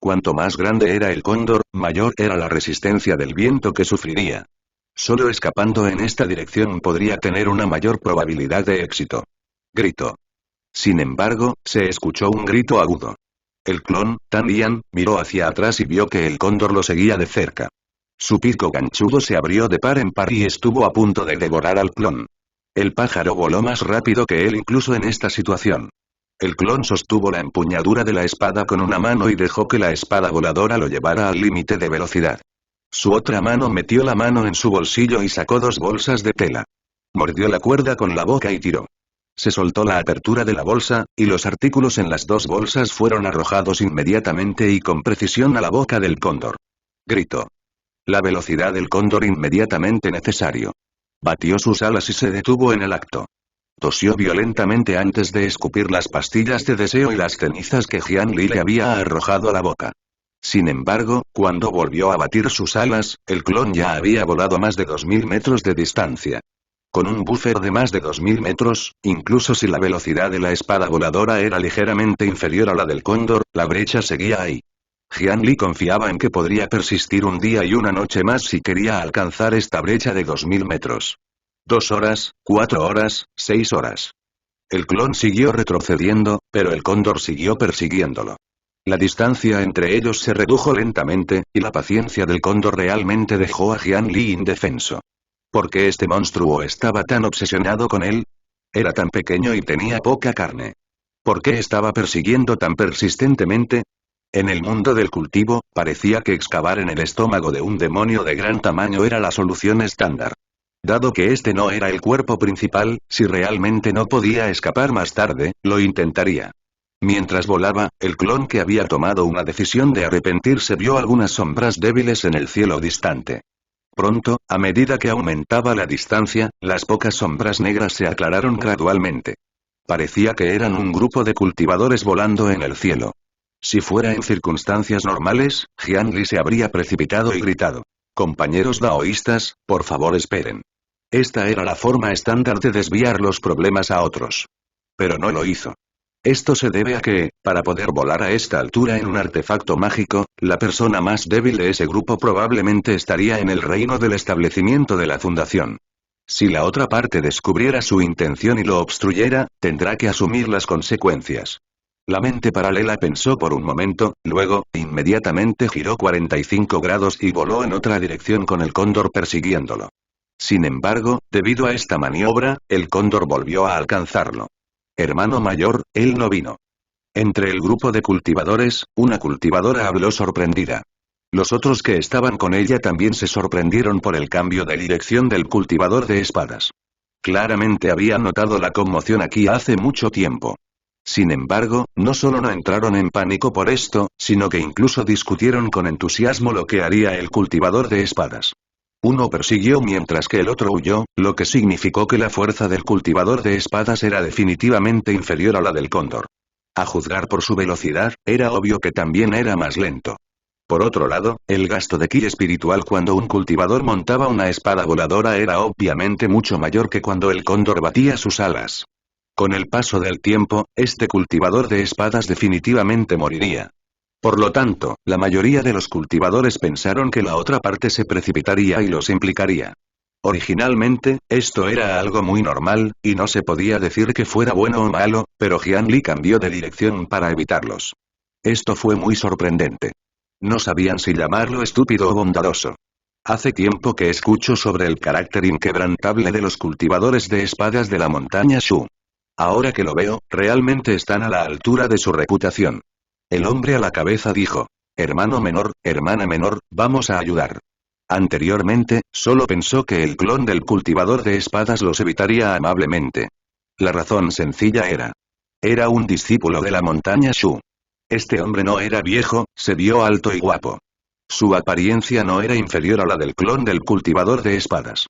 Cuanto más grande era el cóndor, mayor era la resistencia del viento que sufriría. Solo escapando en esta dirección podría tener una mayor probabilidad de éxito. Gritó. Sin embargo, se escuchó un grito agudo. El clon, Tan Lian, miró hacia atrás y vio que el cóndor lo seguía de cerca. Su pico ganchudo se abrió de par en par y estuvo a punto de devorar al clon. El pájaro voló más rápido que él incluso en esta situación. El clon sostuvo la empuñadura de la espada con una mano y dejó que la espada voladora lo llevara al límite de velocidad. Su otra mano metió la mano en su bolsillo y sacó 2 bolsas de tela. Mordió la cuerda con la boca y tiró. Se soltó la apertura de la bolsa, y los artículos en las 2 bolsas fueron arrojados inmediatamente y con precisión a la boca del cóndor. Gritó. La velocidad del cóndor inmediatamente necesario. Batió sus alas y se detuvo en el acto. Tosió violentamente antes de escupir las pastillas de deseo y las cenizas que Jian Li le había arrojado a la boca. Sin embargo, cuando volvió a batir sus alas, el clon ya había volado más de 2000 metros de distancia. Con un buffer de más de 2000 metros, incluso si la velocidad de la espada voladora era ligeramente inferior a la del cóndor, la brecha seguía ahí. Jian Li confiaba en que podría persistir un día y una noche más si quería alcanzar esta brecha de 2000 metros. 2 horas, 4 horas, 6 horas. El clon siguió retrocediendo, pero el cóndor siguió persiguiéndolo. La distancia entre ellos se redujo lentamente, y la paciencia del cóndor realmente dejó a Jian Li indefenso. ¿Por qué este monstruo estaba tan obsesionado con él? Era tan pequeño y tenía poca carne. ¿Por qué estaba persiguiendo tan persistentemente? En el mundo del cultivo, parecía que excavar en el estómago de un demonio de gran tamaño era la solución estándar. Dado que este no era el cuerpo principal, si realmente no podía escapar más tarde, lo intentaría. Mientras volaba, el clon que había tomado una decisión de arrepentirse vio algunas sombras débiles en el cielo distante. Pronto, a medida que aumentaba la distancia, las pocas sombras negras se aclararon gradualmente. Parecía que eran un grupo de cultivadores volando en el cielo. Si fuera en circunstancias normales, Jian Li se habría precipitado y gritado. Compañeros daoístas, por favor esperen. Esta era la forma estándar de desviar los problemas a otros. Pero no lo hizo. Esto se debe a que, para poder volar a esta altura en un artefacto mágico, la persona más débil de ese grupo probablemente estaría en el reino del establecimiento de la fundación. Si la otra parte descubriera su intención y lo obstruyera, tendrá que asumir las consecuencias. La mente paralela pensó por un momento, luego, inmediatamente giró 45 grados y voló en otra dirección con el cóndor persiguiéndolo. Sin embargo, debido a esta maniobra, el cóndor volvió a alcanzarlo. Hermano mayor, él no vino. Entre el grupo de cultivadores, una cultivadora habló sorprendida. Los otros que estaban con ella también se sorprendieron por el cambio de dirección del cultivador de espadas. Claramente habían notado la conmoción aquí hace mucho tiempo. Sin embargo, no solo no entraron en pánico por esto, sino que incluso discutieron con entusiasmo lo que haría el cultivador de espadas. Uno persiguió mientras que el otro huyó, lo que significó que la fuerza del cultivador de espadas era definitivamente inferior a la del cóndor. A juzgar por su velocidad, era obvio que también era más lento. Por otro lado, el gasto de ki espiritual cuando un cultivador montaba una espada voladora era obviamente mucho mayor que cuando el cóndor batía sus alas. Con el paso del tiempo, este cultivador de espadas definitivamente moriría. Por lo tanto, la mayoría de los cultivadores pensaron que la otra parte se precipitaría y los implicaría. Originalmente, esto era algo muy normal, y no se podía decir que fuera bueno o malo, pero Jian Li cambió de dirección para evitarlos. Esto fue muy sorprendente. No sabían si llamarlo estúpido o bondadoso. Hace tiempo que escucho sobre el carácter inquebrantable de los cultivadores de espadas de la montaña Shu. Ahora que lo veo, realmente están a la altura de su reputación. El hombre a la cabeza dijo: hermano menor, hermana menor, vamos a ayudar. Anteriormente, solo pensó que el clon del cultivador de espadas los evitaría amablemente. La razón sencilla era un discípulo de la montaña Shu. Este hombre no era viejo, se vio alto y guapo. Su apariencia no era inferior a la del clon del cultivador de espadas.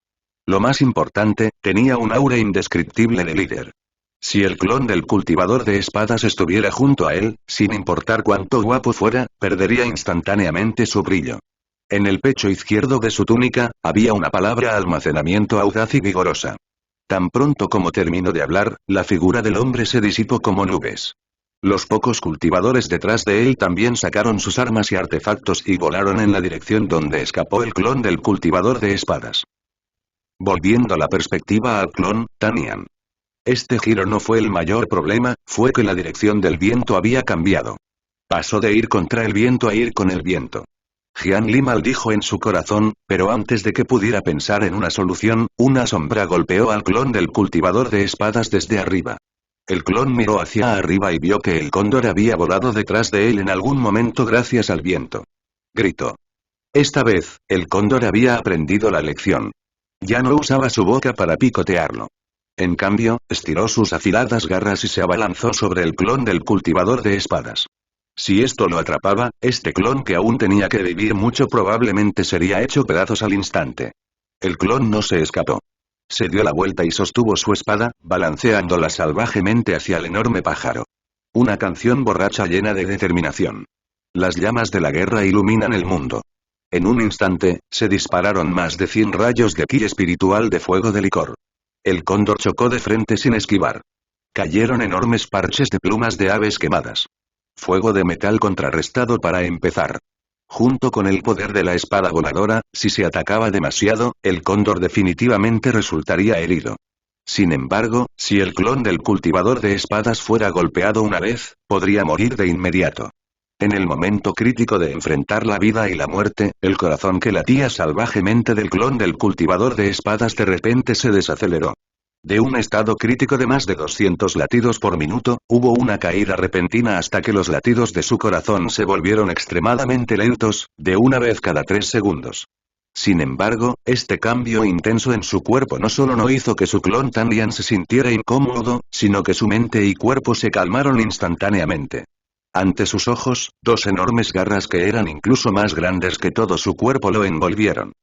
Lo más importante, tenía un aura indescriptible de líder. Si el clon del cultivador de espadas estuviera junto a él, sin importar cuánto guapo fuera, perdería instantáneamente su brillo. En el pecho izquierdo de su túnica, había una palabra almacenamiento audaz y vigorosa. Tan pronto como terminó de hablar, la figura del hombre se disipó como nubes. Los pocos cultivadores detrás de él también sacaron sus armas y artefactos y volaron en la dirección donde escapó el clon del cultivador de espadas. Volviendo la perspectiva al clon, Tanian. Este giro no fue el mayor problema, fue que la dirección del viento había cambiado. Pasó de ir contra el viento a ir con el viento. Jian Li maldijo en su corazón, pero antes de que pudiera pensar en una solución, una sombra golpeó al clon del cultivador de espadas desde arriba. El clon miró hacia arriba y vio que el cóndor había volado detrás de él en algún momento gracias al viento. Gritó. Esta vez, el cóndor había aprendido la lección. Ya no usaba su boca para picotearlo. En cambio, estiró sus afiladas garras y se abalanzó sobre el clon del cultivador de espadas. Si esto lo atrapaba, este clon que aún tenía que vivir mucho probablemente sería hecho pedazos al instante. El clon no se escapó. Se dio la vuelta y sostuvo su espada, balanceándola salvajemente hacia el enorme pájaro. Una canción borracha llena de determinación. Las llamas de la guerra iluminan el mundo. En un instante, se dispararon más de 100 rayos de ki espiritual de fuego de licor. El cóndor chocó de frente sin esquivar. Cayeron enormes parches de plumas de aves quemadas. Fuego de metal contrarrestado para empezar. Junto con el poder de la espada voladora, si se atacaba demasiado, el cóndor definitivamente resultaría herido. Sin embargo, si el clon del cultivador de espadas fuera golpeado una vez, podría morir de inmediato. En el momento crítico de enfrentar la vida y la muerte, el corazón que latía salvajemente del clon del cultivador de espadas de repente se desaceleró. De un estado crítico de más de 200 latidos por minuto, hubo una caída repentina hasta que los latidos de su corazón se volvieron extremadamente lentos, de una vez cada 3 segundos. Sin embargo, este cambio intenso en su cuerpo no solo no hizo que su clon Tanian se sintiera incómodo, sino que su mente y cuerpo se calmaron instantáneamente. Ante sus ojos, 2 enormes garras que eran incluso más grandes que todo su cuerpo lo envolvieron.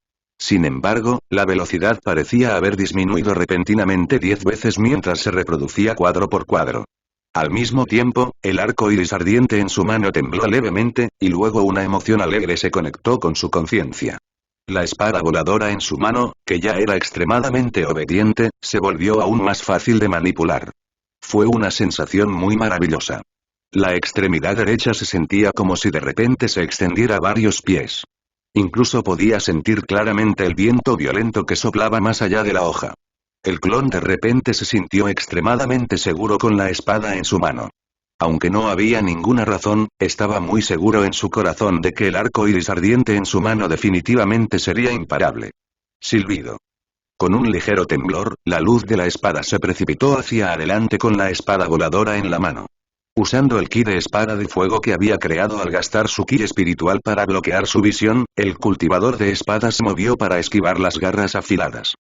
Sin embargo, la velocidad parecía haber disminuido repentinamente 10 veces mientras se reproducía cuadro por cuadro. Al mismo tiempo, el arco iris ardiente en su mano tembló levemente, y luego una emoción alegre se conectó con su conciencia. La espada voladora en su mano, que ya era extremadamente obediente, se volvió aún más fácil de manipular. Fue una sensación muy maravillosa. La extremidad derecha se sentía como si de repente se extendiera varios pies. Incluso podía sentir claramente el viento violento que soplaba más allá de la hoja. El clon de repente se sintió extremadamente seguro con la espada en su mano. Aunque no había ninguna razón, estaba muy seguro en su corazón de que el arco iris ardiente en su mano definitivamente sería imparable. Silbido. Con un ligero temblor, la luz de la espada se precipitó hacia adelante con la espada voladora en la mano. Usando el ki de espada de fuego que había creado al gastar su ki espiritual para bloquear su visión, el cultivador de espadas se movió para esquivar las garras afiladas.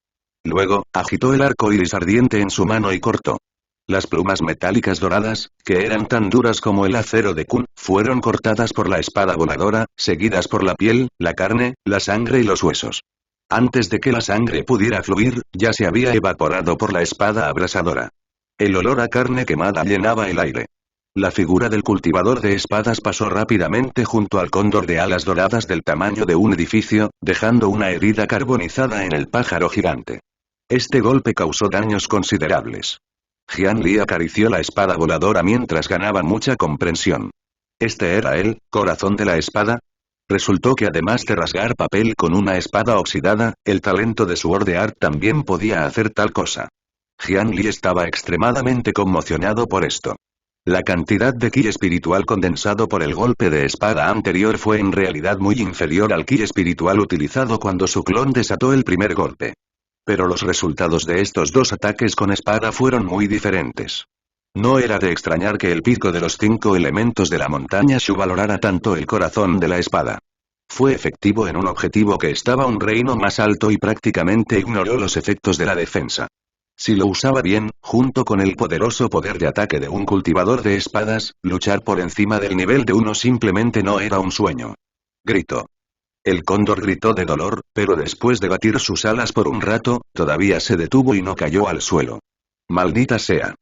Luego, agitó el arco iris ardiente en su mano y cortó. Las plumas metálicas doradas, que eran tan duras como el acero de Kun, fueron cortadas por la espada voladora, seguidas por la piel, la carne, la sangre y los huesos. Antes de que la sangre pudiera fluir, ya se había evaporado por la espada abrasadora. El olor a carne quemada llenaba el aire. La figura del cultivador de espadas pasó rápidamente junto al cóndor de alas doradas del tamaño de un edificio, dejando una herida carbonizada en el pájaro gigante. Este golpe causó daños considerables. Jian Li acarició la espada voladora mientras ganaba mucha comprensión. ¿Este era el corazón de la espada? Resultó que además de rasgar papel con una espada oxidada, el talento de Sword Art también podía hacer tal cosa. Jian Li estaba extremadamente conmocionado por esto. La cantidad de ki espiritual condensado por el golpe de espada anterior fue en realidad muy inferior al ki espiritual utilizado cuando su clon desató el primer golpe. Pero los resultados de estos dos ataques con espada fueron muy diferentes. No era de extrañar que el pico de los 5 elementos de la montaña Shu valorara tanto el corazón de la espada. Fue efectivo en un objetivo que estaba un reino más alto y prácticamente ignoró los efectos de la defensa. Si lo usaba bien, junto con el poderoso poder de ataque de un cultivador de espadas, luchar por encima del nivel de uno simplemente no era un sueño. Gritó. El cóndor gritó de dolor, pero después de batir sus alas por un rato, todavía se detuvo y no cayó al suelo. Maldita sea.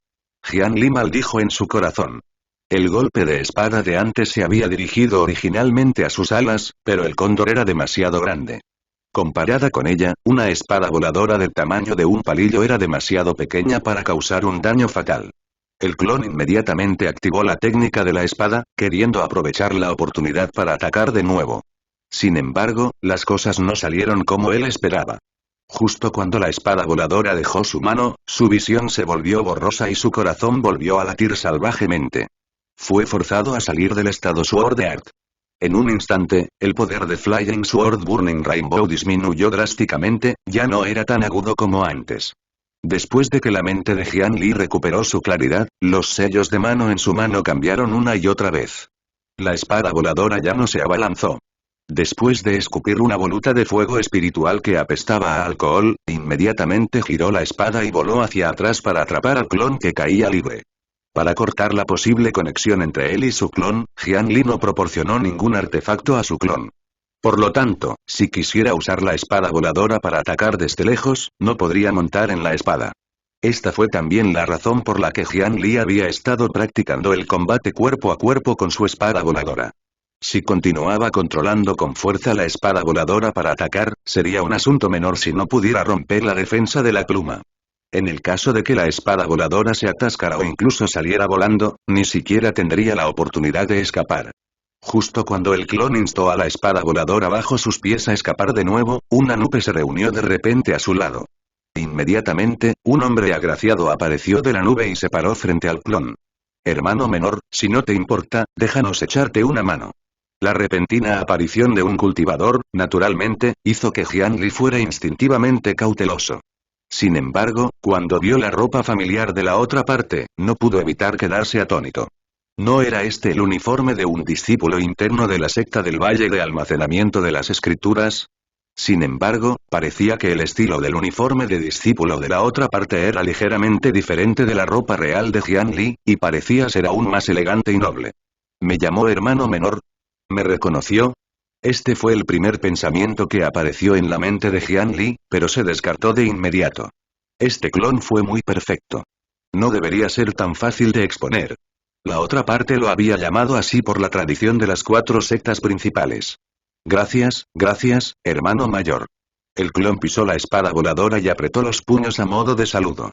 Jian Li maldijo en su corazón. El golpe de espada de antes se había dirigido originalmente a sus alas, pero el cóndor era demasiado grande. Comparada con ella, una espada voladora del tamaño de un palillo era demasiado pequeña para causar un daño fatal. El clon inmediatamente activó la técnica de la espada, queriendo aprovechar la oportunidad para atacar de nuevo. Sin embargo, las cosas no salieron como él esperaba. Justo cuando la espada voladora dejó su mano, su visión se volvió borrosa y su corazón volvió a latir salvajemente. Fue forzado a salir del estado Sword Art. En un instante, el poder de Flying Sword Burning Rainbow disminuyó drásticamente, ya no era tan agudo como antes. Después de que la mente de Jian Li recuperó su claridad, los sellos de mano en su mano cambiaron una y otra vez. La espada voladora ya no se abalanzó. Después de escupir una voluta de fuego espiritual que apestaba a alcohol, inmediatamente giró la espada y voló hacia atrás para atrapar al clon que caía libre. Para cortar la posible conexión entre él y su clon, Jian Li no proporcionó ningún artefacto a su clon. Por lo tanto, si quisiera usar la espada voladora para atacar desde lejos, no podría montar en la espada. Esta fue también la razón por la que Jian Li había estado practicando el combate cuerpo a cuerpo con su espada voladora. Si continuaba controlando con fuerza la espada voladora para atacar, sería un asunto menor si no pudiera romper la defensa de la pluma. En el caso de que la espada voladora se atascara o incluso saliera volando, ni siquiera tendría la oportunidad de escapar. Justo cuando el clon instó a la espada voladora bajo sus pies a escapar de nuevo, una nube se reunió de repente a su lado. Inmediatamente, un hombre agraciado apareció de la nube y se paró frente al clon. Hermano menor, si no te importa, déjanos echarte una mano. La repentina aparición de un cultivador, naturalmente, hizo que Jian Li fuera instintivamente cauteloso. Sin embargo, cuando vio la ropa familiar de la otra parte, no pudo evitar quedarse atónito. ¿No era este el uniforme de un discípulo interno de la secta del Valle de Almacenamiento de las Escrituras? Sin embargo, parecía que el estilo del uniforme de discípulo de la otra parte era ligeramente diferente de la ropa real de Jian Li, y parecía ser aún más elegante y noble. ¿Me llamó hermano menor? ¿Me reconoció? Este fue el primer pensamiento que apareció en la mente de Jian Li, pero se descartó de inmediato. Este clon fue muy perfecto. No debería ser tan fácil de exponer. La otra parte lo había llamado así por la tradición de las 4 sectas principales. Gracias, hermano mayor. El clon pisó la espada voladora y apretó los puños a modo de saludo.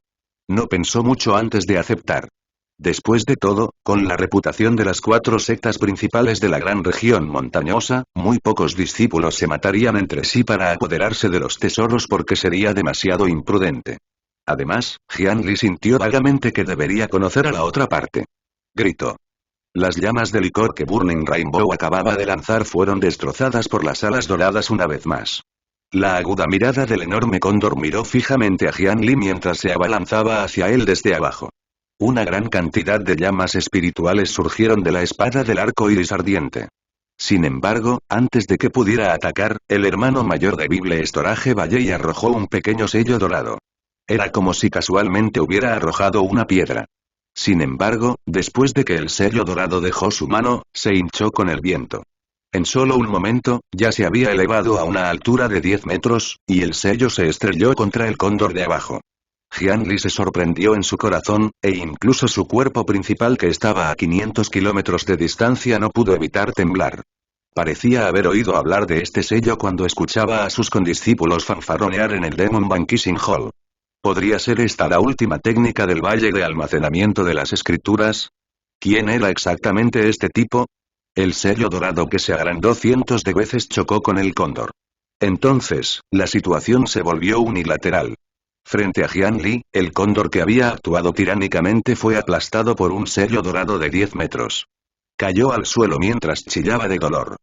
No pensó mucho antes de aceptar. Después de todo, con la reputación de las 4 sectas principales de la gran región montañosa, muy pocos discípulos se matarían entre sí para apoderarse de los tesoros porque sería demasiado imprudente. Además, Jian Li sintió vagamente que debería conocer a la otra parte. Gritó. Las llamas de licor que Burning Rainbow acababa de lanzar fueron destrozadas por las alas doradas una vez más. La aguda mirada del enorme cóndor miró fijamente a Jian Li mientras se abalanzaba hacia él desde abajo. Una gran cantidad de llamas espirituales surgieron de la espada del arco iris ardiente. Sin embargo, antes de que pudiera atacar, el hermano mayor de Bible Storage Valley arrojó un pequeño sello dorado. Era como si casualmente hubiera arrojado una piedra. Sin embargo, después de que el sello dorado dejó su mano, se hinchó con el viento. En solo un momento, ya se había elevado a una altura de 10 metros, y el sello se estrelló contra el cóndor de abajo. Jian Li se sorprendió en su corazón, e incluso su cuerpo principal que estaba a 500 kilómetros de distancia no pudo evitar temblar. Parecía haber oído hablar de este sello cuando escuchaba a sus condiscípulos fanfarronear en el Demon Banqueting Hall. ¿Podría ser esta la última técnica del valle de almacenamiento de las escrituras? ¿Quién era exactamente este tipo? El sello dorado que se agrandó cientos de veces chocó con el cóndor. Entonces, la situación se volvió unilateral. Frente a Jian Li, el cóndor que había actuado tiránicamente fue aplastado por un sello dorado de 10 metros. Cayó al suelo mientras chillaba de dolor.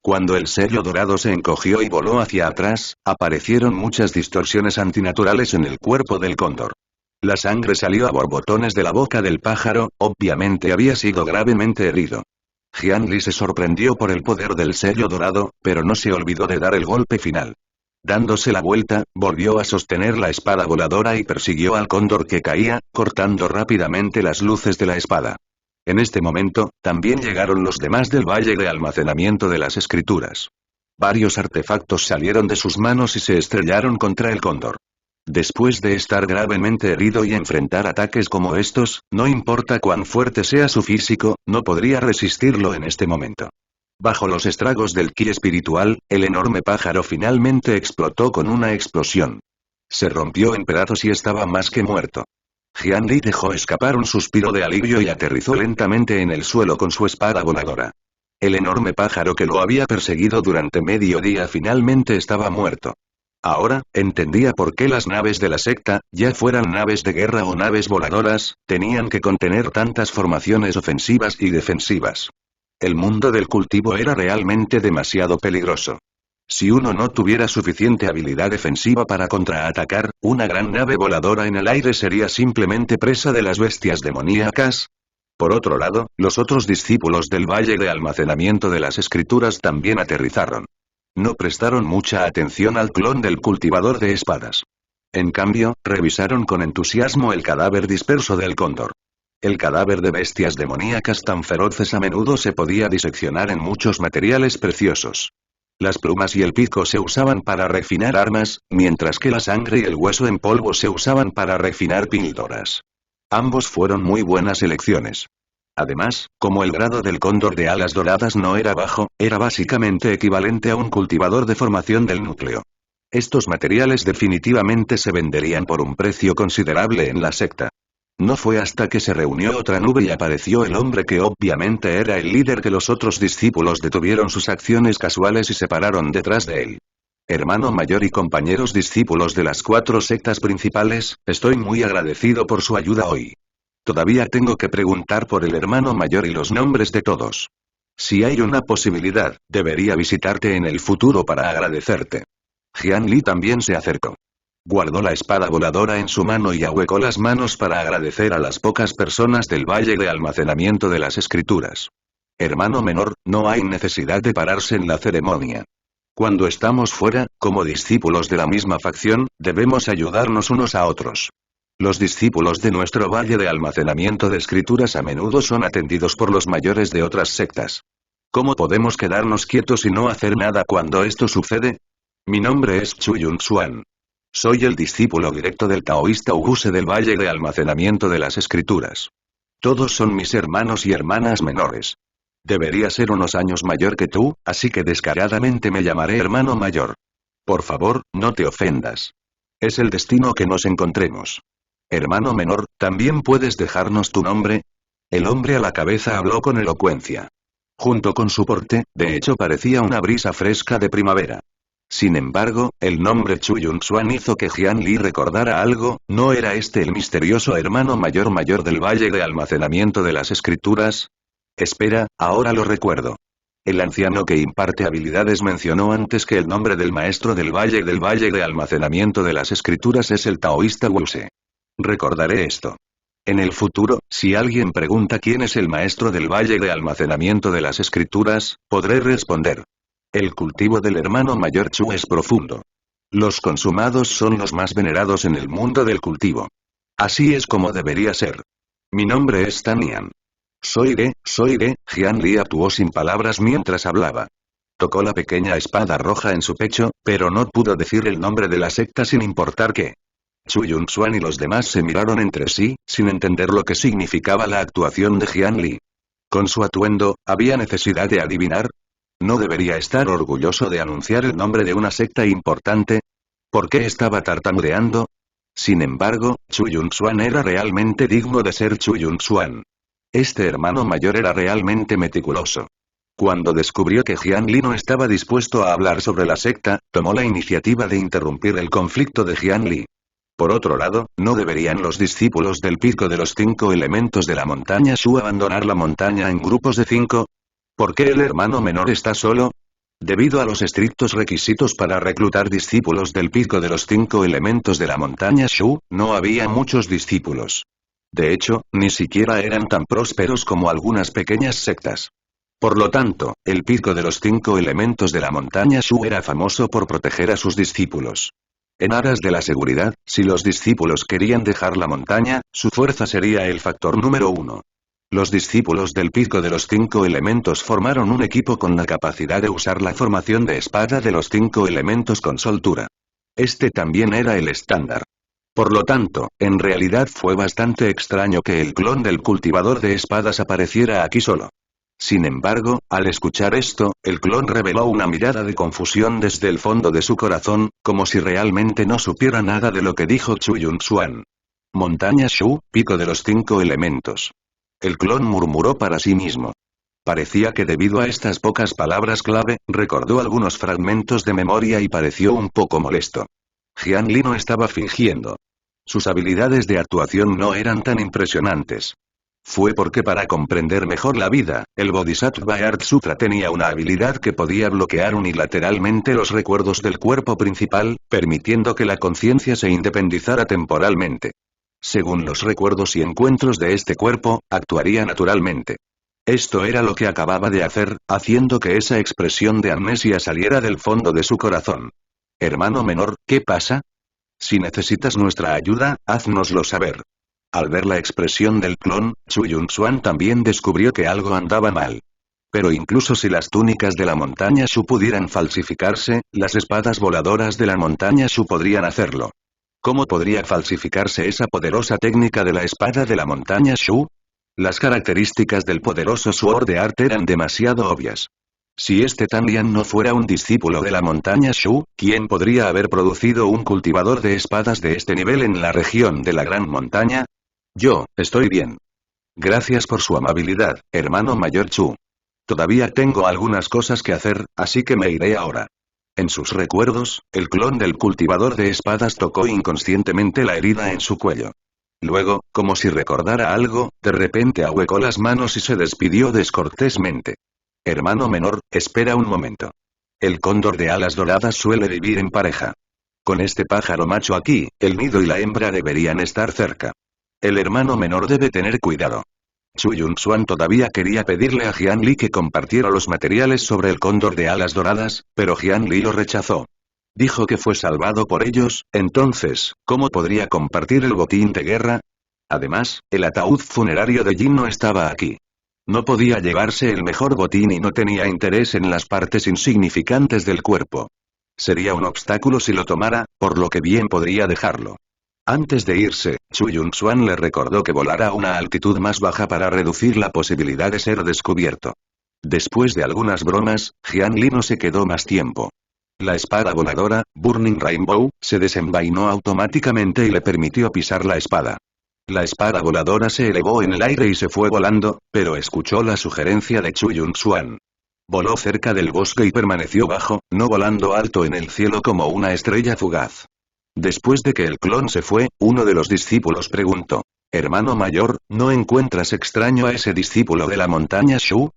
Cuando el sello dorado se encogió y voló hacia atrás, aparecieron muchas distorsiones antinaturales en el cuerpo del cóndor. La sangre salió a borbotones de la boca del pájaro, obviamente había sido gravemente herido. Jian Li se sorprendió por el poder del sello dorado, pero no se olvidó de dar el golpe final. Dándose la vuelta, volvió a sostener la espada voladora y persiguió al cóndor que caía, cortando rápidamente las luces de la espada. En este momento, también llegaron los demás del valle de almacenamiento de las escrituras. Varios artefactos salieron de sus manos y se estrellaron contra el cóndor. Después de estar gravemente herido y enfrentar ataques como estos, no importa cuán fuerte sea su físico, no podría resistirlo en este momento. Bajo los estragos del ki espiritual, el enorme pájaro finalmente explotó con una explosión. Se rompió en pedazos y estaba más que muerto. Jian Li dejó escapar un suspiro de alivio y aterrizó lentamente en el suelo con su espada voladora. El enorme pájaro que lo había perseguido durante medio día finalmente estaba muerto. Ahora, entendía por qué las naves de la secta, ya fueran naves de guerra o naves voladoras, tenían que contener tantas formaciones ofensivas y defensivas. El mundo del cultivo era realmente demasiado peligroso. Si uno no tuviera suficiente habilidad defensiva para contraatacar, una gran nave voladora en el aire sería simplemente presa de las bestias demoníacas. Por otro lado, los otros discípulos del valle de almacenamiento de las escrituras también aterrizaron. No prestaron mucha atención al clon del cultivador de espadas. En cambio, revisaron con entusiasmo el cadáver disperso del cóndor. El cadáver de bestias demoníacas tan feroces a menudo se podía diseccionar en muchos materiales preciosos. Las plumas y el pico se usaban para refinar armas, mientras que la sangre y el hueso en polvo se usaban para refinar píldoras. Ambos fueron muy buenas elecciones. Además, como el grado del cóndor de alas doradas no era bajo, era básicamente equivalente a un cultivador de formación del núcleo. Estos materiales definitivamente se venderían por un precio considerable en la secta. No fue hasta que se reunió otra nube y apareció el hombre que obviamente era el líder que los otros discípulos detuvieron sus acciones casuales y se pararon detrás de él. Hermano mayor y compañeros discípulos de las 4 sectas principales, estoy muy agradecido por su ayuda hoy. Todavía tengo que preguntar por el hermano mayor y los nombres de todos. Si hay una posibilidad, debería visitarte en el futuro para agradecerte. Jian Li también se acercó. Guardó la espada voladora en su mano y ahuecó las manos para agradecer a las pocas personas del valle de almacenamiento de las escrituras. Hermano menor, no hay necesidad de pararse en la ceremonia. Cuando estamos fuera, como discípulos de la misma facción, debemos ayudarnos unos a otros. Los discípulos de nuestro valle de almacenamiento de escrituras a menudo son atendidos por los mayores de otras sectas. ¿Cómo podemos quedarnos quietos y no hacer nada cuando esto sucede? Mi nombre es Chu Yun-Xuan. Soy el discípulo directo del taoísta Uguse del valle de almacenamiento de las escrituras. Todos son mis hermanos y hermanas menores. Debería ser unos años mayor que tú, así que descaradamente me llamaré hermano mayor. Por favor, no te ofendas. Es el destino que nos encontremos. Hermano menor, ¿también puedes dejarnos tu nombre? El hombre a la cabeza habló con elocuencia. Junto con su porte, de hecho parecía una brisa fresca de primavera. Sin embargo, el nombre Chu Yun-Xuan hizo que Jian Li recordara algo, ¿no era este el misterioso hermano mayor del valle de almacenamiento de las escrituras? Espera, ahora lo recuerdo. El anciano que imparte habilidades mencionó antes que el nombre del maestro del valle de almacenamiento de las escrituras es el taoísta Wuse. Recordaré esto. En el futuro, si alguien pregunta quién es el maestro del valle de almacenamiento de las escrituras, podré responder. El cultivo del hermano mayor Chu es profundo. Los consumados son los más venerados en el mundo del cultivo. Así es como debería ser. Mi nombre es Tanian. Soy Ge, Jian Li actuó sin palabras mientras hablaba. Tocó la pequeña espada roja en su pecho, pero no pudo decir el nombre de la secta sin importar qué. Chu Yunshuan y los demás se miraron entre sí, sin entender lo que significaba la actuación de Jian Li. Con su atuendo, ¿había necesidad de adivinar? ¿No debería estar orgulloso de anunciar el nombre de una secta importante? ¿Por qué estaba tartamudeando? Sin embargo, Chu Yunshuan era realmente digno de ser Chu Yunshuan. Este hermano mayor era realmente meticuloso. Cuando descubrió que Jian Li no estaba dispuesto a hablar sobre la secta, tomó la iniciativa de interrumpir el conflicto de Jian Li. Por otro lado, ¿no deberían los discípulos del pico de los 5 elementos de la montaña Shu abandonar la montaña en grupos de 5? ¿Por qué el hermano menor está solo? Debido a los estrictos requisitos para reclutar discípulos del pico de los 5 elementos de la montaña Shu, no había muchos discípulos. De hecho, ni siquiera eran tan prósperos como algunas pequeñas sectas. Por lo tanto, el pico de los 5 elementos de la montaña Shu era famoso por proteger a sus discípulos. En aras de la seguridad, si los discípulos querían dejar la montaña, su fuerza sería el factor número 1. Los discípulos del pico de los 5 elementos formaron un equipo con la capacidad de usar la formación de espada de los 5 elementos con soltura. Este también era el estándar. Por lo tanto, en realidad fue bastante extraño que el clon del cultivador de espadas apareciera aquí solo. Sin embargo, al escuchar esto, el clon reveló una mirada de confusión desde el fondo de su corazón, como si realmente no supiera nada de lo que dijo Chu Yunshuan. Montaña Shu, pico de los 5 elementos. El clon murmuró para sí mismo. Parecía que debido a estas pocas palabras clave, recordó algunos fragmentos de memoria y pareció un poco molesto. Jian Li no estaba fingiendo. Sus habilidades de actuación no eran tan impresionantes. Fue porque para comprender mejor la vida, el Bodhisattva Art Sutra tenía una habilidad que podía bloquear unilateralmente los recuerdos del cuerpo principal, permitiendo que la conciencia se independizara temporalmente. Según los recuerdos y encuentros de este cuerpo, actuaría naturalmente. Esto era lo que acababa de hacer, haciendo que esa expresión de amnesia saliera del fondo de su corazón. Hermano menor, ¿qué pasa? Si necesitas nuestra ayuda, háznoslo saber. Al ver la expresión del clon, Chu Yunshuan también descubrió que algo andaba mal. Pero incluso si las túnicas de la montaña Shu pudieran falsificarse, las espadas voladoras de la montaña Shu podrían hacerlo. ¿Cómo podría falsificarse esa poderosa técnica de la espada de la montaña Shu? Las características del poderoso Sword de Art eran demasiado obvias. Si este Tanlian no fuera un discípulo de la montaña Shu, ¿quién podría haber producido un cultivador de espadas de este nivel en la región de la Gran Montaña? Yo, estoy bien. Gracias por su amabilidad, hermano mayor Chu. Todavía tengo algunas cosas que hacer, así que me iré ahora. En sus recuerdos, el clon del cultivador de espadas tocó inconscientemente la herida en su cuello. Luego, como si recordara algo, de repente ahuecó las manos y se despidió descortésmente. Hermano menor, espera un momento. El cóndor de alas doradas suele vivir en pareja. Con este pájaro macho aquí, el nido y la hembra deberían estar cerca. El hermano menor debe tener cuidado. Chu Yunshuan todavía quería pedirle a Jian Li que compartiera los materiales sobre el cóndor de alas doradas, pero Jian Li lo rechazó. Dijo que fue salvado por ellos, entonces, ¿cómo podría compartir el botín de guerra? Además, el ataúd funerario de Jin no estaba aquí. No podía llevarse el mejor botín y no tenía interés en las partes insignificantes del cuerpo. Sería un obstáculo si lo tomara, por lo que bien podría dejarlo. Antes de irse, Chu Yunshuan le recordó que volara a una altitud más baja para reducir la posibilidad de ser descubierto. Después de algunas bromas, Jian Li no se quedó más tiempo. La espada voladora, Burning Rainbow, se desenvainó automáticamente y le permitió pisar la espada. La espada voladora se elevó en el aire y se fue volando, pero escuchó la sugerencia de Chu Yunshuan. Voló cerca del bosque y permaneció bajo, no volando alto en el cielo como una estrella fugaz. Después de que el clon se fue, uno de los discípulos preguntó: «Hermano mayor, ¿no encuentras extraño a ese discípulo de la montaña Shu?»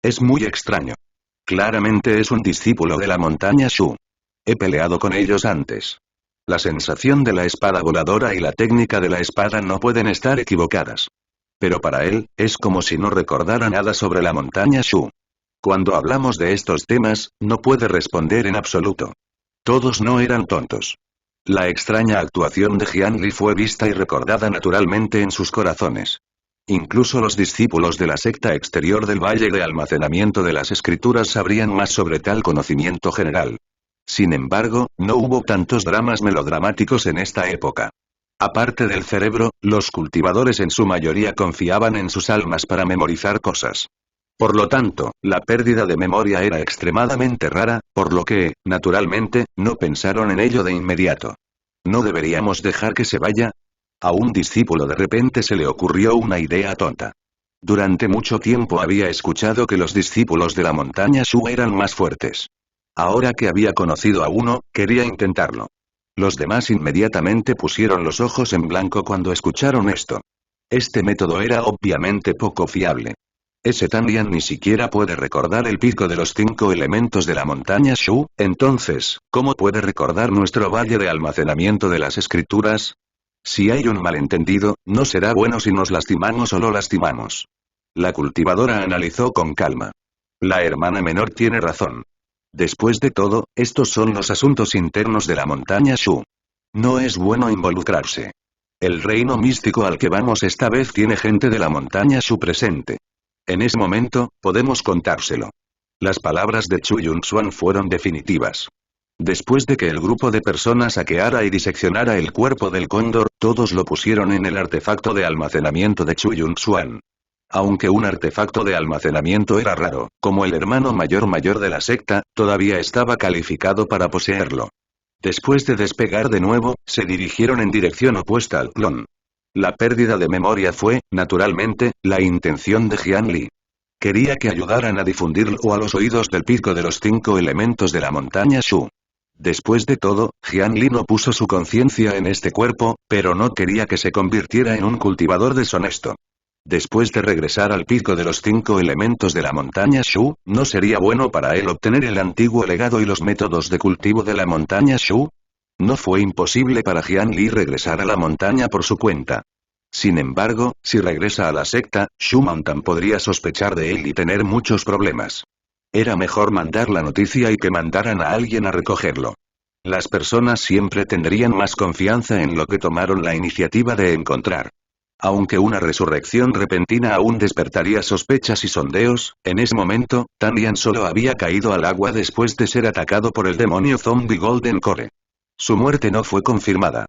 «Es muy extraño. Claramente es un discípulo de la montaña Shu. He peleado con ellos antes. La sensación de la espada voladora y la técnica de la espada no pueden estar equivocadas. Pero para él, es como si no recordara nada sobre la montaña Shu. Cuando hablamos de estos temas, no puede responder en absoluto. Todos no eran tontos». La extraña actuación de Jian Li fue vista y recordada naturalmente en sus corazones. Incluso los discípulos de la secta exterior del Valle de Almacenamiento de las Escrituras sabrían más sobre tal conocimiento general. Sin embargo, no hubo tantos dramas melodramáticos en esta época. Aparte del cerebro, los cultivadores en su mayoría confiaban en sus almas para memorizar cosas. Por lo tanto, la pérdida de memoria era extremadamente rara, por lo que, naturalmente, no pensaron en ello de inmediato. ¿No deberíamos dejar que se vaya? A un discípulo de repente se le ocurrió una idea tonta. Durante mucho tiempo había escuchado que los discípulos de la montaña Shu eran más fuertes. Ahora que había conocido a uno, quería intentarlo. Los demás inmediatamente pusieron los ojos en blanco cuando escucharon esto. Este método era obviamente poco fiable. Ese Tanlian ni siquiera puede recordar el pico de los 5 elementos de la montaña Shu, entonces, ¿cómo puede recordar nuestro valle de almacenamiento de las escrituras? Si hay un malentendido, no será bueno si nos lastimamos o lo lastimamos. La cultivadora analizó con calma. La hermana menor tiene razón. Después de todo, estos son los asuntos internos de la montaña Shu. No es bueno involucrarse. El reino místico al que vamos esta vez tiene gente de la montaña Shu presente. En ese momento, podemos contárselo. Las palabras de Chu Yunshuan fueron definitivas. Después de que el grupo de personas saqueara y diseccionara el cuerpo del cóndor, todos lo pusieron en el artefacto de almacenamiento de Chu Yunshuan. Aunque un artefacto de almacenamiento era raro, como el hermano mayor de la secta, todavía estaba calificado para poseerlo. Después de despegar de nuevo, se dirigieron en dirección opuesta al clon. La pérdida de memoria fue, naturalmente, la intención de Jian Li. Quería que ayudaran a difundirlo a los oídos del pico de los 5 elementos de la montaña Shu. Después de todo, Jian Li no puso su conciencia en este cuerpo, pero no quería que se convirtiera en un cultivador deshonesto. Después de regresar al pico de los 5 elementos de la montaña Shu, ¿no sería bueno para él obtener el antiguo legado y los métodos de cultivo de la montaña Shu? No fue imposible para Jian Li regresar a la montaña por su cuenta. Sin embargo, si regresa a la secta, Shu Mountain podría sospechar de él y tener muchos problemas. Era mejor mandar la noticia y que mandaran a alguien a recogerlo. Las personas siempre tendrían más confianza en lo que tomaron la iniciativa de encontrar. Aunque una resurrección repentina aún despertaría sospechas y sondeos, en ese momento, Tanlian solo había caído al agua después de ser atacado por el demonio zombie Golden Core. Su muerte no fue confirmada.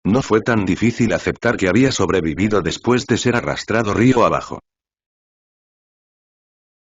No fue tan difícil aceptar que había sobrevivido después de ser arrastrado río abajo.